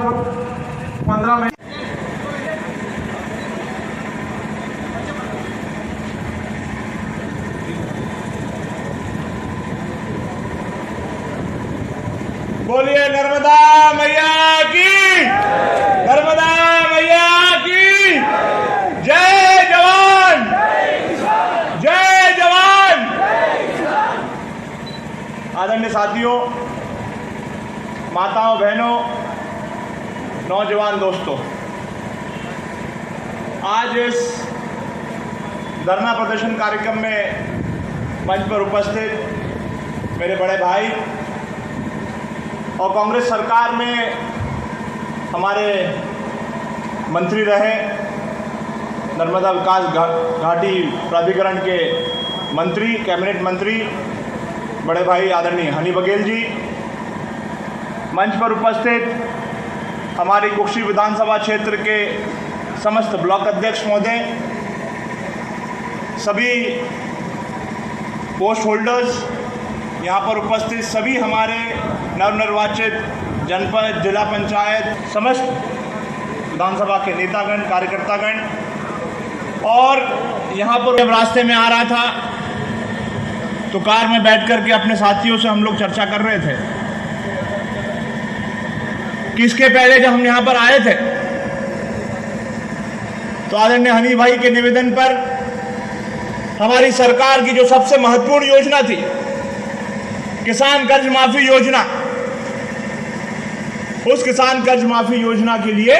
महीने। बोलिए नर्मदा मैया की, नर्मदा मैया की जय जवान, जय जवान। आदरणीय साथियों, माताओं, बहनों, नौजवान दोस्तों, आज इस धरना प्रदर्शन कार्यक्रम में मंच पर उपस्थित मेरे बड़े भाई और कांग्रेस सरकार में हमारे मंत्री रहे, नर्मदा विकास घाटी प्राधिकरण के मंत्री, कैबिनेट मंत्री बड़े भाई आदरणीय हनी बघेल जी, मंच पर उपस्थित हमारी कुक्षी विधानसभा क्षेत्र के समस्त ब्लॉक अध्यक्ष महोदय, सभी पोस्ट होल्डर्स, यहाँ पर उपस्थित सभी हमारे नवनिर्वाचित जनपद, जिला पंचायत, समस्त विधानसभा के नेतागण, कार्यकर्तागण, और यहाँ पर जब रास्ते में आ रहा था तो कार में बैठ कर के अपने साथियों से हम लोग चर्चा कर रहे थे कि इसके पहले जब हम यहाँ पर आए थे तो आदरणीय हनी भाई के निवेदन पर हमारी सरकार की जो सबसे महत्वपूर्ण योजना थी, किसान कर्ज माफी योजना, उस किसान कर्ज माफी योजना के लिए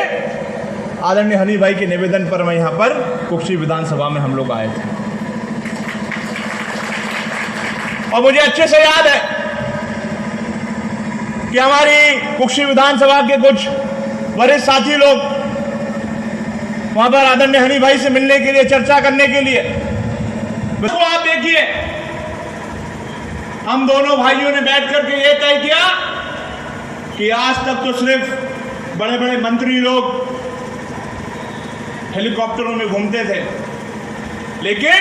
आदरणीय हनी भाई के निवेदन पर मैं यहाँ पर कुक्षी विधानसभा में हम लोग आए थे। और मुझे अच्छे से याद है कि हमारी कुक्षी विधानसभा के कुछ वरिष्ठ साथी लोग वहां पर आदरणीय हनी भाई से मिलने के लिए, चर्चा करने के लिए, तो आप देखिए हम दोनों भाइयों ने बैठ करके ये तय किया कि आज तक तो सिर्फ बड़े बड़े मंत्री लोग हेलीकॉप्टरों में घूमते थे, लेकिन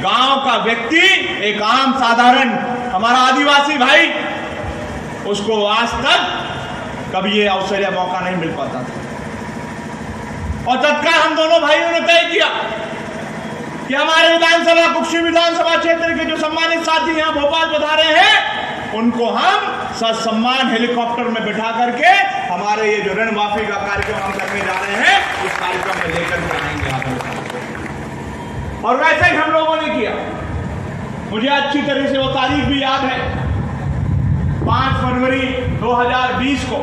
गांव का व्यक्ति, एक आम साधारण हमारा आदिवासी भाई, उसको आज तक कभी ये अवसर या मौका नहीं मिल पाता था। और तत्काल हम दोनों भाइयों ने तय किया कि हमारे विधानसभा, कुक्षी विधानसभा क्षेत्र के जो सम्मानित साथी यहाँ भोपाल पधारे हैं, उनको हम ससम्मान हेलीकॉप्टर में बिठा करके हमारे ये जो ऋण माफी का कार्यक्रम हम करने जा रहे हैं, उस कार्यक्रम में लेकर के आएंगे आप। और वैसे ही हम लोगों ने किया। मुझे अच्छी तरह से वो तारीख भी याद है, 5 फरवरी 2020 को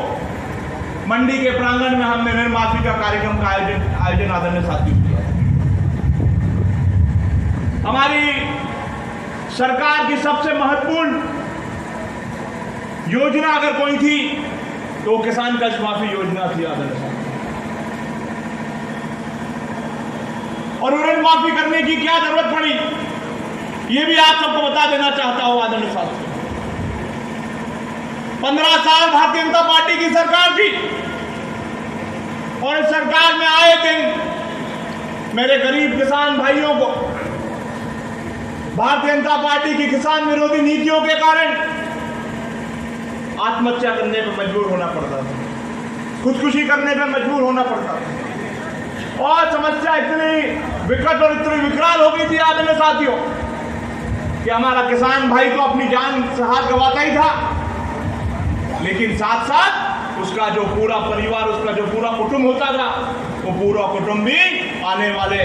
मंडी के प्रांगण में हमने ऋण माफी का कार्यक्रम का आयोजन आदरणीय साथियों किया। हमारी सरकार की सबसे महत्वपूर्ण योजना अगर कोई थी तो किसान कर्ज माफी योजना थी आदरणीय साथियों। और ऋण माफी करने की क्या जरूरत पड़ी, ये भी आप सबको बता देना चाहता हूं आदरणीय साथियों। 15 साल भारतीय जनता पार्टी की सरकार थी और इस सरकार में आए दिन मेरे गरीब किसान भाइयों को भारतीय जनता पार्टी की किसान विरोधी नीतियों के कारण आत्महत्या करने पर मजबूर होना पड़ता था, खुदकुशी करने पर मजबूर होना पड़ता था और समस्या इतनी विकट और इतनी विकराल हो गई थी आदरणीय साथियों कि हमारा किसान भाई तो अपनी जान से हाथ गंवाता ही था, लेकिन साथ साथ उसका जो पूरा परिवार, उसका जो पूरा कुटुंब होता था, वो पूरा कुटुंब भी आने वाले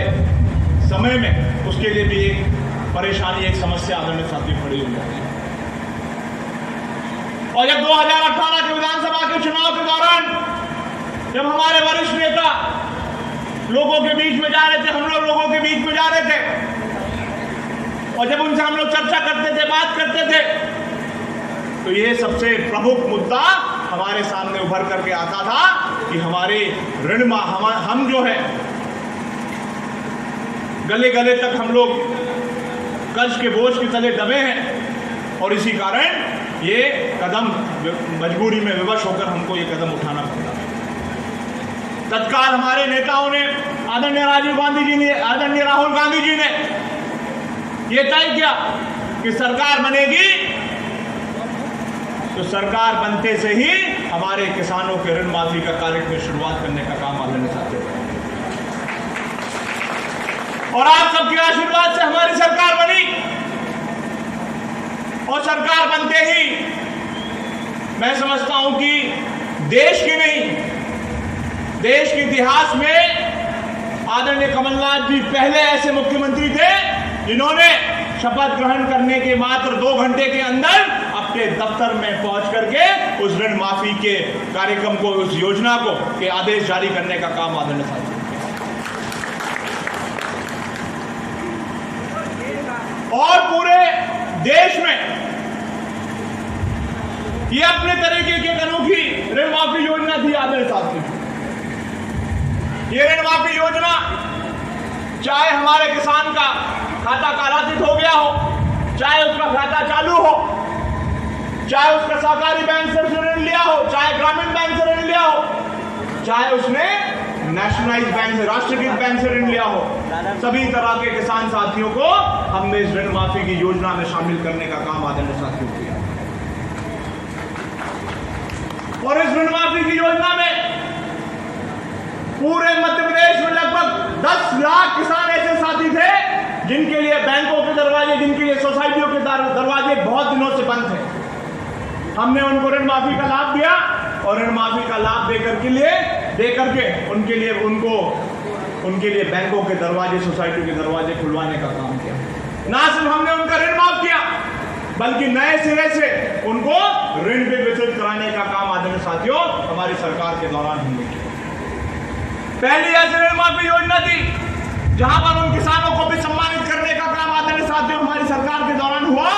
समय में उसके लिए भी एक परेशानी, एक समस्या आदरणीय साथियों खड़ी हो जाती है। और जब 2018 के विधानसभा के चुनाव के दौरान जब हमारे वरिष्ठ नेता लोगों के बीच में जा रहे थे, हम लोग लोगों के बीच में जा रहे थे और जब उनसे हम लोग चर्चा करते थे, बात करते थे, तो ये सबसे प्रमुख मुद्दा हमारे सामने उभर करके आता था कि हमारे ऋण हम जो है गले गले तक हम लोग कर्ज के बोझ के तले दबे हैं और इसी कारण ये कदम मजबूरी में विवश होकर हमको ये कदम उठाना पड़ता है। तत्काल हमारे नेताओं ने, आदरणीय राजीव गांधी जी ने, आदरणीय राहुल गांधी जी ने ये तय किया कि सरकार बनेगी तो सरकार बनते से ही हमारे किसानों के ऋण माफी का कार्यक्रम में शुरुआत करने का काम आदरणीय साथियों और आप सबके आशीर्वाद से हमारी सरकार बनी और सरकार बनते ही मैं समझता हूं कि देश की नहीं, देश के इतिहास में आदरणीय कमलनाथ जी पहले ऐसे मुख्यमंत्री थे जिन्होंने शपथ ग्रहण करने के मात्र 2 घंटे के अंदर अपने दफ्तर में पहुंच करके उस ऋण माफी के कार्यक्रम को, उस योजना को के आदेश जारी करने का काम आदरणीय साथियों। और पूरे देश में ये अपने तरीके की एक अनोखी ऋण माफी योजना थी आदरणीय साथियों। ये ऋण माफी योजना चाहे हमारे किसान का खाता कालातीत हो गया हो, चाहे उसका खाता चालू हो, चाहे उसका सहकारी बैंक से ऋण लिया हो, चाहे ग्रामीण बैंक से ऋण लिया हो, चाहे उसने नेशनलाइज बैंक से, राष्ट्रीयकृत बैंक से ऋण लिया हो, सभी तरह के किसान साथियों को हमने इस ऋण माफी की योजना में शामिल करने का काम आदरणीय साथियों किया। और इस ऋण माफी की योजना में पूरे मध्य प्रदेश में लगभग 10 लाख किसान ऐसे साथी थे जिनके लिए बैंकों के दरवाजे, जिनके लिए सोसाइटियों के दरवाजे बहुत दिनों से बंद थे। हमने उनको ऋण माफी का लाभ दिया और ऋण माफी का लाभ देकर उनके लिए बैंकों के दरवाजे, सोसाइटियों के दरवाजे खुलवाने का काम किया। ना सिर्फ हमने उनका ऋण माफ किया बल्कि नए सिरे से उनको ऋण भी वितरित कराने का काम आदरणीय साथियों हमारी सरकार के दौरान हमने किया। पहली ऐसी ऋण माफी योजना थी जहां पर उन किसानों को भी सम्मानित करने का काम आदरणीय साथियों हमारी सरकार के दौरान हुआ,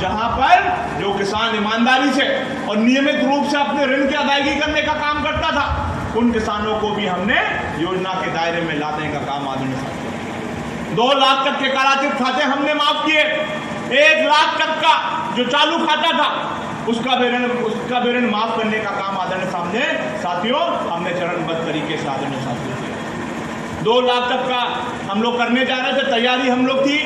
जहां पर जो किसान ईमानदारी से और नियमित रूप से अपने ऋण की अदायगी करने का काम करता था, उन किसानों को भी हमने योजना के दायरे में लाने का काम आदरणीय साथियों। 2 लाख तक के कालातीत खाते हमने माफ किए, 1 लाख तक का जो चालू खाता था उसका भी ऋण माफ करने का काम आदरणीय साथियों हमने चरणबद्ध तरीके से आदरणीय साथियों किया। 2 लाख तक का हम लोग करने जा रहे थे, तैयारी हम लोग थी,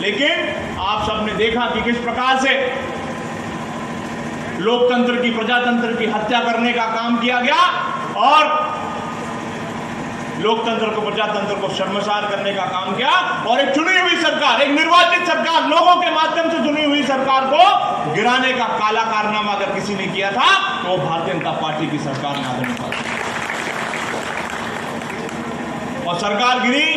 लेकिन आप सबने देखा कि किस प्रकार से लोकतंत्र की, प्रजातंत्र की हत्या करने का काम किया गया और लोकतंत्र को, प्रजातंत्र को शर्मसार करने का काम किया। और एक चुनी हुई सरकार, एक निर्वाचित सरकार, लोगों के माध्यम से चुनी हुई सरकार को गिराने का काला कारनामा अगर किसी ने किया था तो वो भारतीय जनता पार्टी की सरकार ने आदरणीय साथियों। और सरकार गिरी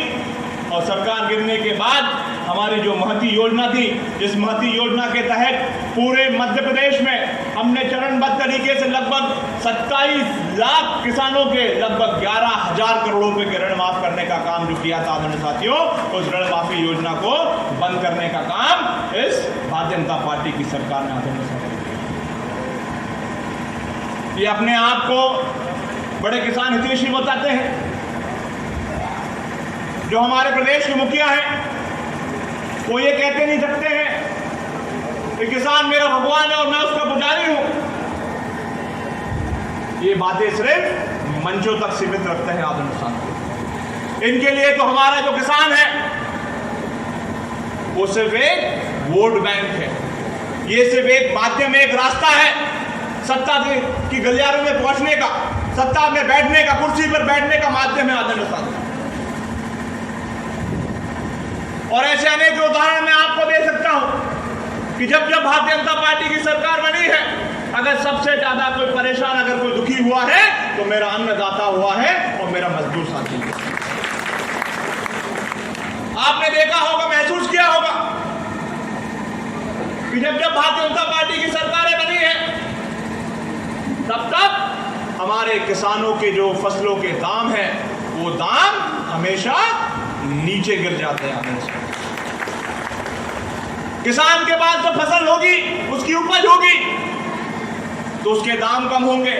और सरकार गिरने के बाद हमारी जो महती योजना थी, जिस महती योजना के तहत पूरे मध्य प्रदेश में हमने चरणबद्ध तरीके से लगभग 27 लाख किसानों के लगभग 11,000 करोड़ रुपए के ऋण माफ करने का काम जो किया था आदरणीय साथियों, उस ऋण माफी योजना को बंद करने का काम इस भारतीय जनता पार्टी की सरकार ने आदरणीय साथियों। ये अपने आप को बड़े किसान हितैषी बताते हैं, जो हमारे प्रदेश के मुखिया हैं, वो ये कहते नहीं सकते हैं कि किसान मेरा भगवान है और मैं उसका पुजारी हूं। ये बातें सिर्फ मंचों तक सीमित रखते हैं आदरणीय साथियों। इनके लिए तो हमारा जो किसान है वो सिर्फ एक वोट बैंक है, ये सिर्फ एक माध्यम, एक रास्ता है सत्ता की गलियारों में पहुंचने का, सत्ता में बैठने का, कुर्सी पर बैठने का माध्यम है आदरणीय साथियों। और ऐसे अनेक उदाहरण मैं आपको दे सकता हूं कि जब जब भारतीय जनता पार्टी की सरकार बनी है, अगर सबसे ज्यादा कोई परेशान, अगर कोई दुखी हुआ है तो मेरा अन्नदाता हुआ है और मेरा मजदूर साथी है। आपने देखा होगा, महसूस किया होगा कि जब जब भारतीय जनता पार्टी की सरकारें बनी है, तब तक हमारे किसानों के जो फसलों के दाम हैं, वो दाम हमेशा नीचे गिर जाते हैं। किसान के पास जो फसल होगी, उसकी उपज होगी, तो उसके दाम कम होंगे।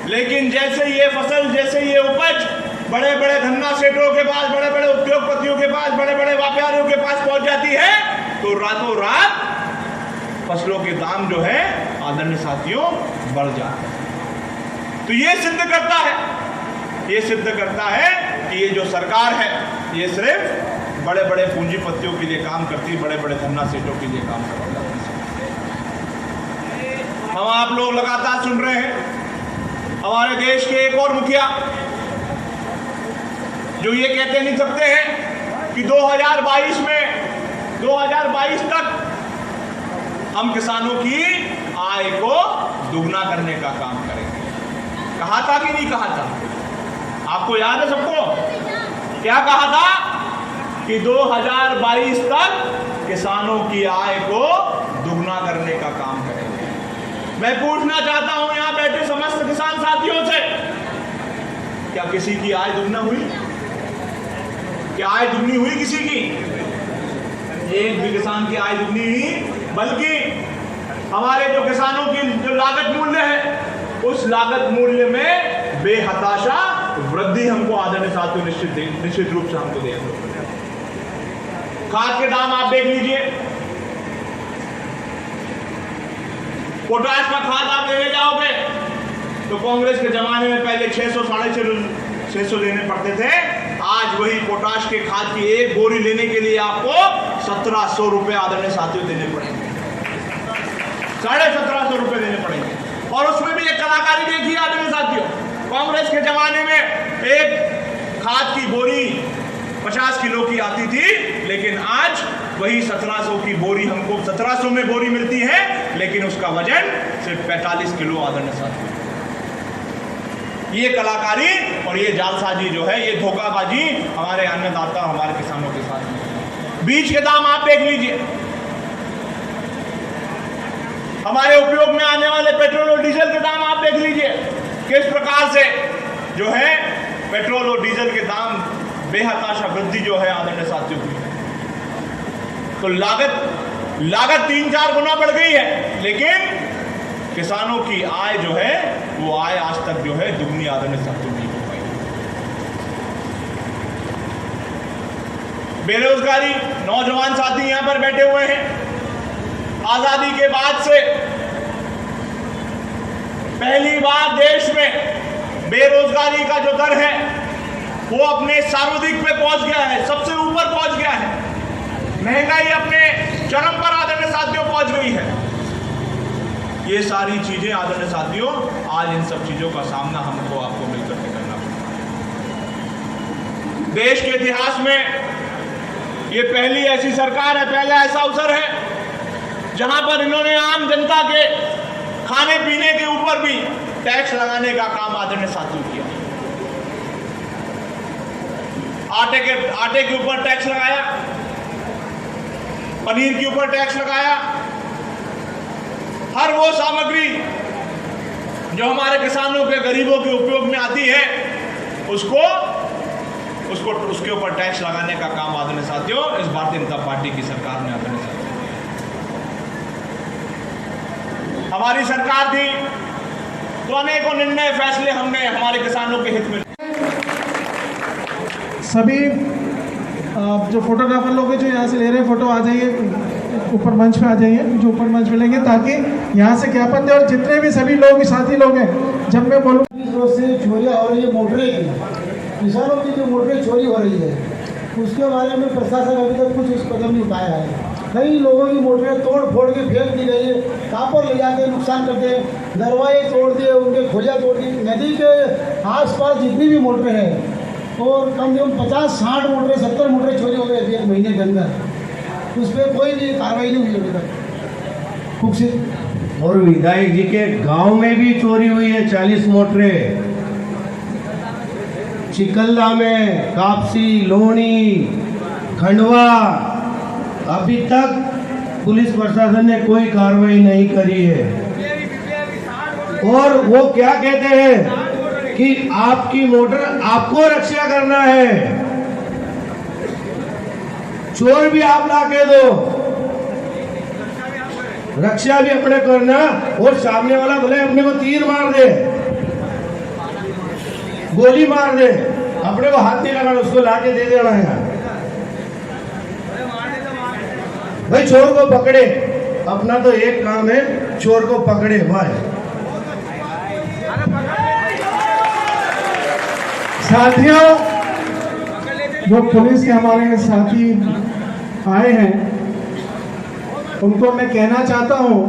लेकिन जैसे ये फसल, जैसे ये उपज बड़े बड़े धन्ना सेठों के पास, बड़े बड़े उद्योगपतियों के पास, बड़े बड़े व्यापारियों के पास पहुंच जाती है, तो रातों रात फसलों के दाम जो है आदरणीय साथियों बढ़ जाते हैं। तो ये सिद्ध करता है, ये सिद्ध करता है कि ये जो सरकार है, ये सिर्फ बड़े बड़े पूंजीपतियों के लिए काम करती है, बड़े बड़े धन्ना सेठों के लिए काम करती है। हम आप लोग लगातार सुन रहे हैं हमारे देश के एक और मुखिया जो ये कहते नहीं सकते हैं कि 2022 तक हम किसानों की आय को दुगना करने का काम करेंगे। कहा था कि नहीं कहा था? आपको याद है सबको? क्या कहा था कि 2022 तक किसानों की आय को दुगना करने का काम करेंगे। मैं पूछना चाहता हूं यहां बैठे समस्त किसान साथियों से, क्या किसी की आय दुगना हुई? क्या आय दुगनी हुई किसी की? एक भी किसान की आय दुगनी हुई, बल्कि हमारे जो किसानों की जो लागत मूल्य है, उस लागत मूल्य में बेहताशा वृद्धि हमको आदरणीय साथियों निश्चित रूप से हमको देखने को मिला। खाद के दाम आप देख लीजिए, पोटाश का खाद आप लेने जाओगे तो कांग्रेस के जमाने में पहले 600 650 लेने पड़ते थे। आज वही पोटाश के खाद की एक बोरी लेने के लिए आपको 1700 रुपए आदरणीय साथियों देने पड़ेंगे, 1750 रुपए देने पड़ेंगे। और उसमें भी एक कलाकारी देखिए आदरणीय साथियों, कांग्रेस के जमाने में एक खाद की बोरी 50 किलो की आती थी, लेकिन आज वही 1700 की बोरी हमको 1700 में बोरी मिलती है, लेकिन उसका वजन सिर्फ 45 किलो आदरणीय साथियों। ये कलाकारी और ये जालसाजी जो है, ये धोखाबाजी हमारे अन्नदाता, हमारे किसानों के साथ। बीज के दाम आप देख लीजिए, हमारे उपयोग में आने वाले पेट्रोल और डीजल के दाम आप देख लीजिए, किस प्रकार से जो है पेट्रोल और डीजल के दाम बेहताशा वृद्धि जो है आदरणीय साथियों की। तो लागत 3-4 गुना बढ़ गई है, लेकिन किसानों की आय जो है वो आय आज तक जो है दुगनी आदरणीय साथियों नहीं हो पाई। बेरोजगारी, नौजवान साथी यहां पर बैठे हुए हैं, आजादी के बाद से पहली बार देश में बेरोजगारी का जो दर है वो अपने सर्वाधिक पे पहुंच गया है, सबसे ऊपर पहुंच गया है। महंगाई अपने चरम पर आदरणीय साथियों पहुंच गई है। ये सारी चीजें आदरणीय साथियों, आज इन सब चीजों का सामना हमको आपको मिलकर के करना पड़ेगा। देश के इतिहास में ये पहली ऐसी सरकार है, पहला ऐसा अवसर है जहां पर इन्होंने आम जनता के खाने पीने के ऊपर भी टैक्स लगाने का काम आदरणीय साथियों किया। आटे के ऊपर टैक्स लगाया, पनीर के ऊपर टैक्स लगाया। हर वो सामग्री जो हमारे किसानों के, गरीबों के उपयोग में आती है, उसके ऊपर टैक्स लगाने का काम आदरणीय साथियों इस भारतीय जनता पार्टी की सरकार ने आदरणीय साथियों, हमारी सरकार थी तो अनेकों निर्णय, फैसले हमने हमारे किसानों के हित में। सभी जो फोटोग्राफर लोग हैं जो यहाँ से ले रहे हैं फोटो, आ जाइए ऊपर मंच पे, आ जाइए जो ऊपर मंच पे लेंगे, ताकि यहाँ से ज्ञापन दे। और जितने भी सभी लोग साथी लोग हैं, जब मैं बोलूँ से चोरियाँ हो रही है मोटरें की, किसानों की जो मोटरें चोरी हो रही है, उसके बारे में प्रशासन अभी तक कुछ कदम नहीं उठाया है। कई लोगों की मोटरें तोड़ फोड़ के फेंक दी गई है, कापर ले जाके नुकसान करते हैं, दरवाजे तोड़ दिए, उनके खोलियाँ तोड़ दी। नदी के आसपास जितनी भी मोटरें हैं, और कम से कम 50-60 मोटरें 70 मोटरें चोरी हो गई अभी 1 महीने के अंदर। उस पर कोई भी कार्रवाई नहीं हुई अभी तक। कुछ और विधायक जी के गांव में भी चोरी हुई है 40 मोटरें। चिकल्ला में, कापसी, लोनी, खंडवा, अभी तक पुलिस प्रशासन ने कोई कार्रवाई नहीं करी है। और वो क्या कहते हैं कि आपकी मोटर आपको रक्षा करना है, चोर भी आप ला के दो, रक्षा भी अपने करना। और सामने वाला भले अपने को तीर मार दे, गोली मार दे, अपने को हाथ नहीं लगाना, उसको लाके दे देना है। भाई चोर को पकड़े, अपना तो एक काम है, चोर को पकड़े भाई। साथियों, जो पुलिस के हमारे साथी आए हैं, उनको मैं कहना चाहता हूं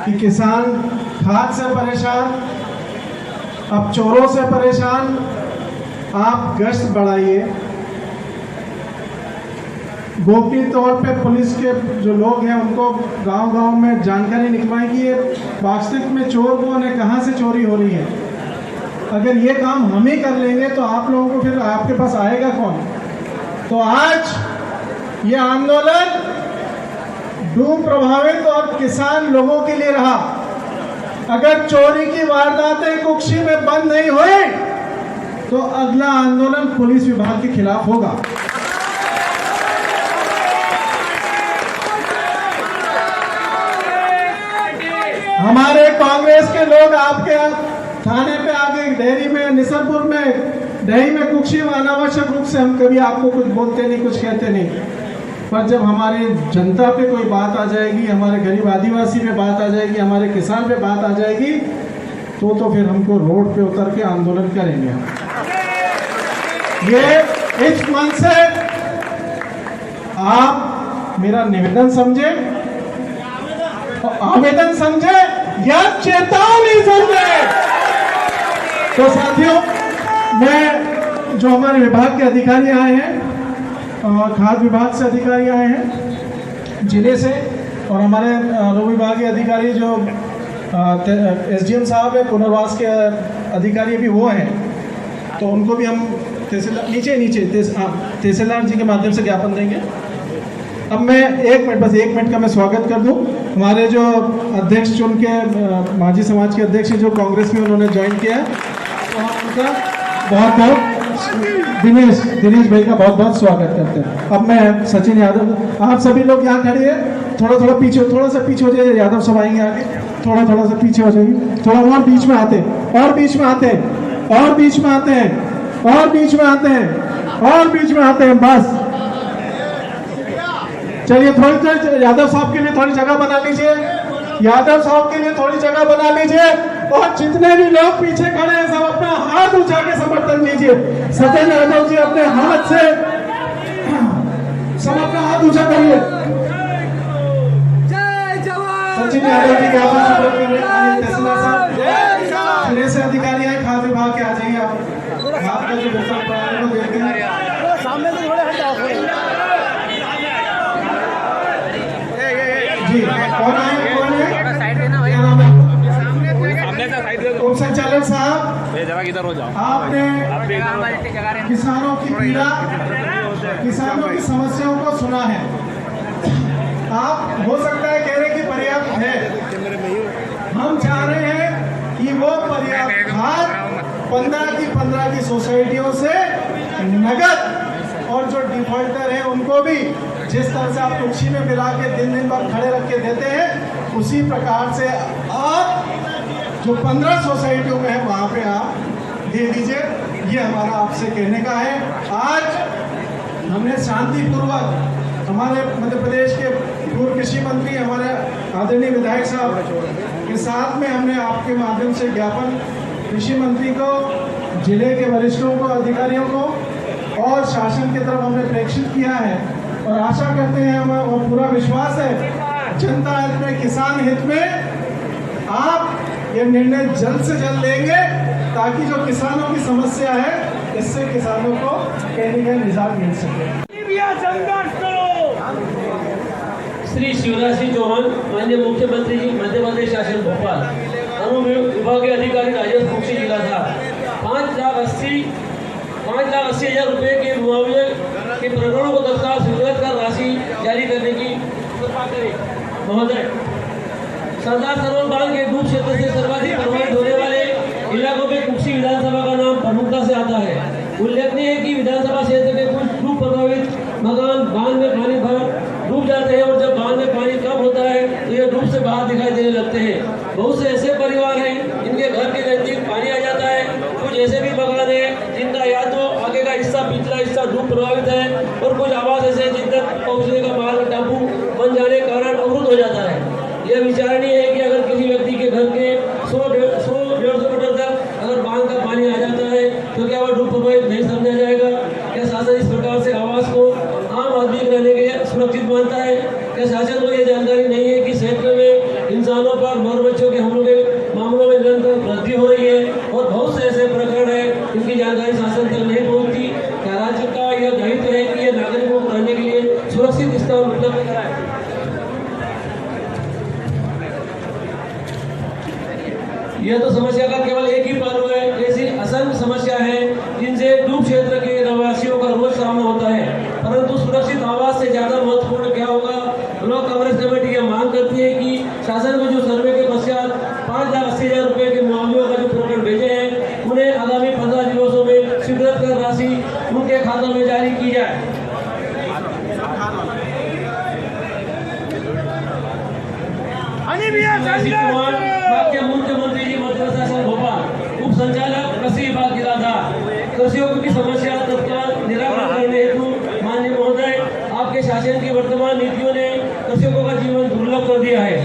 कि किसान खाद से परेशान, अब चोरों से परेशान, आप गश्त बढ़ाइए। गोपनीय तौर पे पुलिस के जो लोग हैं उनको गांव-गांव में जानकारी निकलवाएं कि ये वास्तविक में चोर कौन है, कहां से चोरी हो रही है। अगर ये काम हम ही कर लेंगे तो आप लोगों को फिर आपके पास आएगा कौन। तो आज ये आंदोलन डूब प्रभावित और किसान लोगों के लिए रहा। अगर चोरी की वारदातें कुक्षी में बंद नहीं हुई तो अगला आंदोलन पुलिस विभाग के खिलाफ होगा। हमारे कांग्रेस के लोग आपके थाने पे आके डेहरी में, निसरपुर में, डेहरी में कुक्षी में अनावश्यक रूप से हम कभी आपको कुछ बोलते नहीं, कुछ कहते नहीं, पर जब हमारी जनता पे कोई बात आ जाएगी, हमारे गरीब आदिवासी पे बात आ जाएगी, हमारे किसान पे बात आ जाएगी, तो फिर हमको रोड पे उतर के आंदोलन करेंगे। ये इस मन से आप मेरा निवेदन समझे, आवेदन समझे या चेतावनी समझे। तो साथियों, मैं जो हमारे विभाग के अधिकारी आए हैं, खाद्य विभाग से अधिकारी आए हैं जिले से, और हमारे रो विभाग के अधिकारी जो एसडीएम साहब है, पुनर्वास के अधिकारी भी वो हैं, तो उनको भी हम तहसीलदार जी के माध्यम से ज्ञापन देंगे। अब मैं 1 मिनट, बस 1 मिनट का मैं स्वागत कर दूं। हमारे जो अध्यक्ष चुन के माझी समाज के अध्यक्ष जो कांग्रेस में उन्होंने ज्वाइन किया है, तो हम उनका बहुत बहुत दिनेश भाई का बहुत बहुत स्वागत करते हैं। अब मैं सचिन यादव, आप सभी लोग यहाँ खड़े हैं, थोड़ा सा पीछे हो जाइए, यादव सब आएंगे आगे, थोड़ा सा पीछे हो जाइए, थोड़ा और बीच में आते हैं, और बीच में आते हैं, और बीच में आते हैं, और बीच में आते हैं, और बीच में आते हैं, बस चलिए। थोड़ी यादव साहब के लिए थोड़ी जगह बना लीजिए, यादव साहब के लिए थोड़ी जगह बना लीजिए, और जितने भी लोग पीछे खड़े हैं सब अपना हाथ उठा के समर्थन दीजिए। सचिन यादव जी अपने हाथ से सब अपना हाथ ऊंचा करिए। सचिन यादव जी के तहसीलदार साहब, जिले से अधिकारी आए, खाद्य विभाग के आ जाइए। आप आपका जो वेतन प्रणाली को देखते हैं, सामने से थोड़े हटाओ जी। कौन है? उप संचालक साहब, इधर हो जाओ। आपने किसानों की पीड़ा, किसानों की समस्याओं को सुना है। आप हो सकता है कह रहे कि पर्याप्त है, हम चाह रहे हैं कि वो पर्याप्त खाद 15 की सोसाइटियों से नगद, और जो डिफॉल्टर है उनको भी जिस तरह से आप कुक्षी में मिला के दिन भर खड़े रख के देते हैं, उसी प्रकार से आप जो 15 सोसाइटियों में है वहाँ पे आप दे दीजिए, ये हमारा आपसे कहने का है। आज हमने शांतिपूर्वक हमारे मध्य प्रदेश के पूर्व कृषि मंत्री हमारे आदरणीय विधायक साहब के साथ में हमने आपके माध्यम से ज्ञापन कृषि मंत्री को, जिले के वरिष्ठों को, अधिकारियों को और शासन की तरफ हमने प्रेषित किया है और आशा करते हैं हमें और पूरा विश्वास है जनता हित में, किसान हित में आप ये निर्णय जल्द से जल्द लेंगे ताकि जो किसानों की समस्या है इससे किसानों को कहीं ना निजात मिल सके। श्री शिवराज सिंह चौहान, माननीय मुख्यमंत्री जी, मध्य प्रदेश शासन भोपाल, अनुविभागीय अधिकारी राजेश कुक्षी जिला था। 5,80,000 रुपये के मुआवजे के प्रकरणों को तत्काल स्वीकृत कर राशि जारी करने की कृपा करें। महोदय, सरदार सरोवर बांध के डूब क्षेत्र से सर्वाधिक प्रभावित होने वाले इलाकों में कुक्षी विधानसभा का नाम प्रमुखता से आता है। उल्लेखनीय है कि विधानसभा क्षेत्र के कुछ डूब प्रभावित मकान बांध में पानी भर डूब जाते हैं और जब बांध में पानी कम होता है तो ये डूब से बाहर दिखाई देने लगते हैं। बहुत से ऐसे परिवार हैं जिनके घर के नजदीक पानी आ जाता है। कुछ ऐसे भी मकान हैं जिनका या तो आगे का हिस्सा, पिछला हिस्सा डूब प्रभावित है और कुछ आवास ऐसे जिन तक पहुँचने का मार्ग टापू बन जाने के कारण अवरुद्ध हो जाता है। यह विचारणीय है कि अगर किसी व्यक्ति के घर के 100-150 मीटर तक अगर बांध का पानी आ जाता है तो क्या वह डूब प्रभावित नहीं समझा जाएगा? क्या शासन इस प्रकार से आवास को आम आदमी के रहने के लिए सुरक्षित मानता है? क्या शासन को यह जानकारी नहीं है कि क्षेत्र में इंसानों पर मर बच्चों के हमलों के मामलों में निरंतर वृद्धि हो रही है और बहुत से ऐसे प्रकरण है जिनकी जानकारी शासन तक नहीं पहुँचती? क्या राज्य का यह दायित्व है कि यह नागरिकों को रहने के लिए सुरक्षित स्थान उपलब्ध कराए? यह तो समस्या का केवल एक ही पहलू है। ऐसी असंख्य समस्या है जिनसे डूब क्षेत्र के रहवासियों का रोज सामना होता है, परंतु सुरक्षित आवास से ज्यादा महत्वपूर्ण क्या होगा? ब्लॉक कांग्रेस कमेटी यह मांग करती है कि शासन को जो सर्वे के पश्चात 5,80,000 रुपये के मुआवजे का जो प्रकरण भेजे हैं उन्हें आगामी 15 दिवसों में स्वीकृत कर राशि उनके खातों में जारी की जाए। मुख्यमंत्री जी, मध्य प्रदेश शासन भोपाल, उप संचालक कृषि विभाग जिला था। कृषियों की समस्या तत्काल निराकरण करने हेतु माननीय महोदय, आपके शासन की वर्तमान नीतियों ने कृषकों का जीवन दुर्लभ कर दिया है।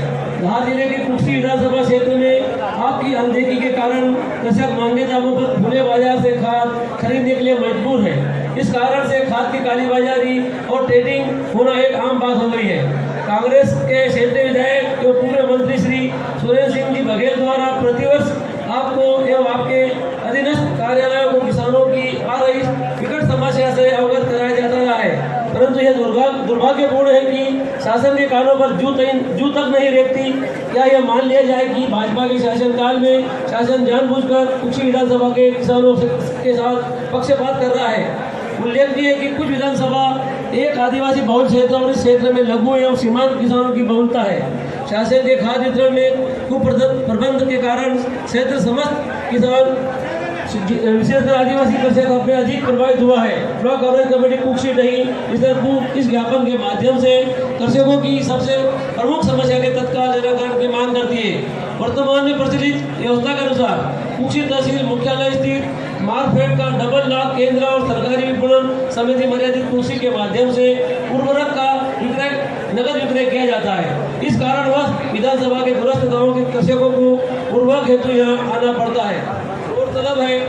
धार जिले के कुक्षी विधानसभा क्षेत्र में आपकी अनदेखी के कारण कृषक महंगे दामों पर खुले बाजार से खाद खरीदने के लिए मजबूर है। इस कारण से खाद की कालीबाजारी और ट्रेडिंग होना एक आम बात हो गई है। कांग्रेस के क्षेत्रीय विधायक एवं पूर्व मंत्री श्री सुरेंद्र सिंह जी बघेल द्वारा प्रतिवर्ष आपको एवं आपके अधीनस्थ कार्यालयों को किसानों की आ रही विकट समस्या से अवगत कराया जाता रहा है, परंतु यह दुर्भाग्यपूर्ण है कि शासन के कानों पर जू तक नहीं रेखती। क्या यह मान लिया जाए कि भाजपा के शासनकाल में शासन जानबूझकर कुक्षी विधानसभा के किसानों के साथ पक्षपात कर रहा है? उल्लेखनीय है कि कुछ विधानसभा एक आदिवासी बहुल क्षेत्र और इस क्षेत्र में लघु एवं सीमांत किसानों की बहुलता है। शासन के खाद्य वितरण में कुप्रबंध के कारण क्षेत्र समस्त किसान विशेषकर आदिवासी कृषक अपने अधिक प्रभावित हुआ है। ब्लॉक कांग्रेस कमेटी कुक्षी नहीं इस ज्ञापन के माध्यम से कृषकों की सबसे प्रमुख समस्या के तत्काल निराकरण की मांग करती है। वर्तमान में प्रचलित व्यवस्था के अनुसार कुक्षी तहसील मुख्यालय स्थित मार्कफेड का डबल लाख केंद्र और सरकारी विपणन समिति मर्यादित कुक्षी के माध्यम से उर्वरक का नगद विक्रय किया जाता है। इस कारणवश विधानसभा के दूरस्थ गांवों के कृषकों को उर्वरक हेतु यहाँ आना पड़ता है और तलब है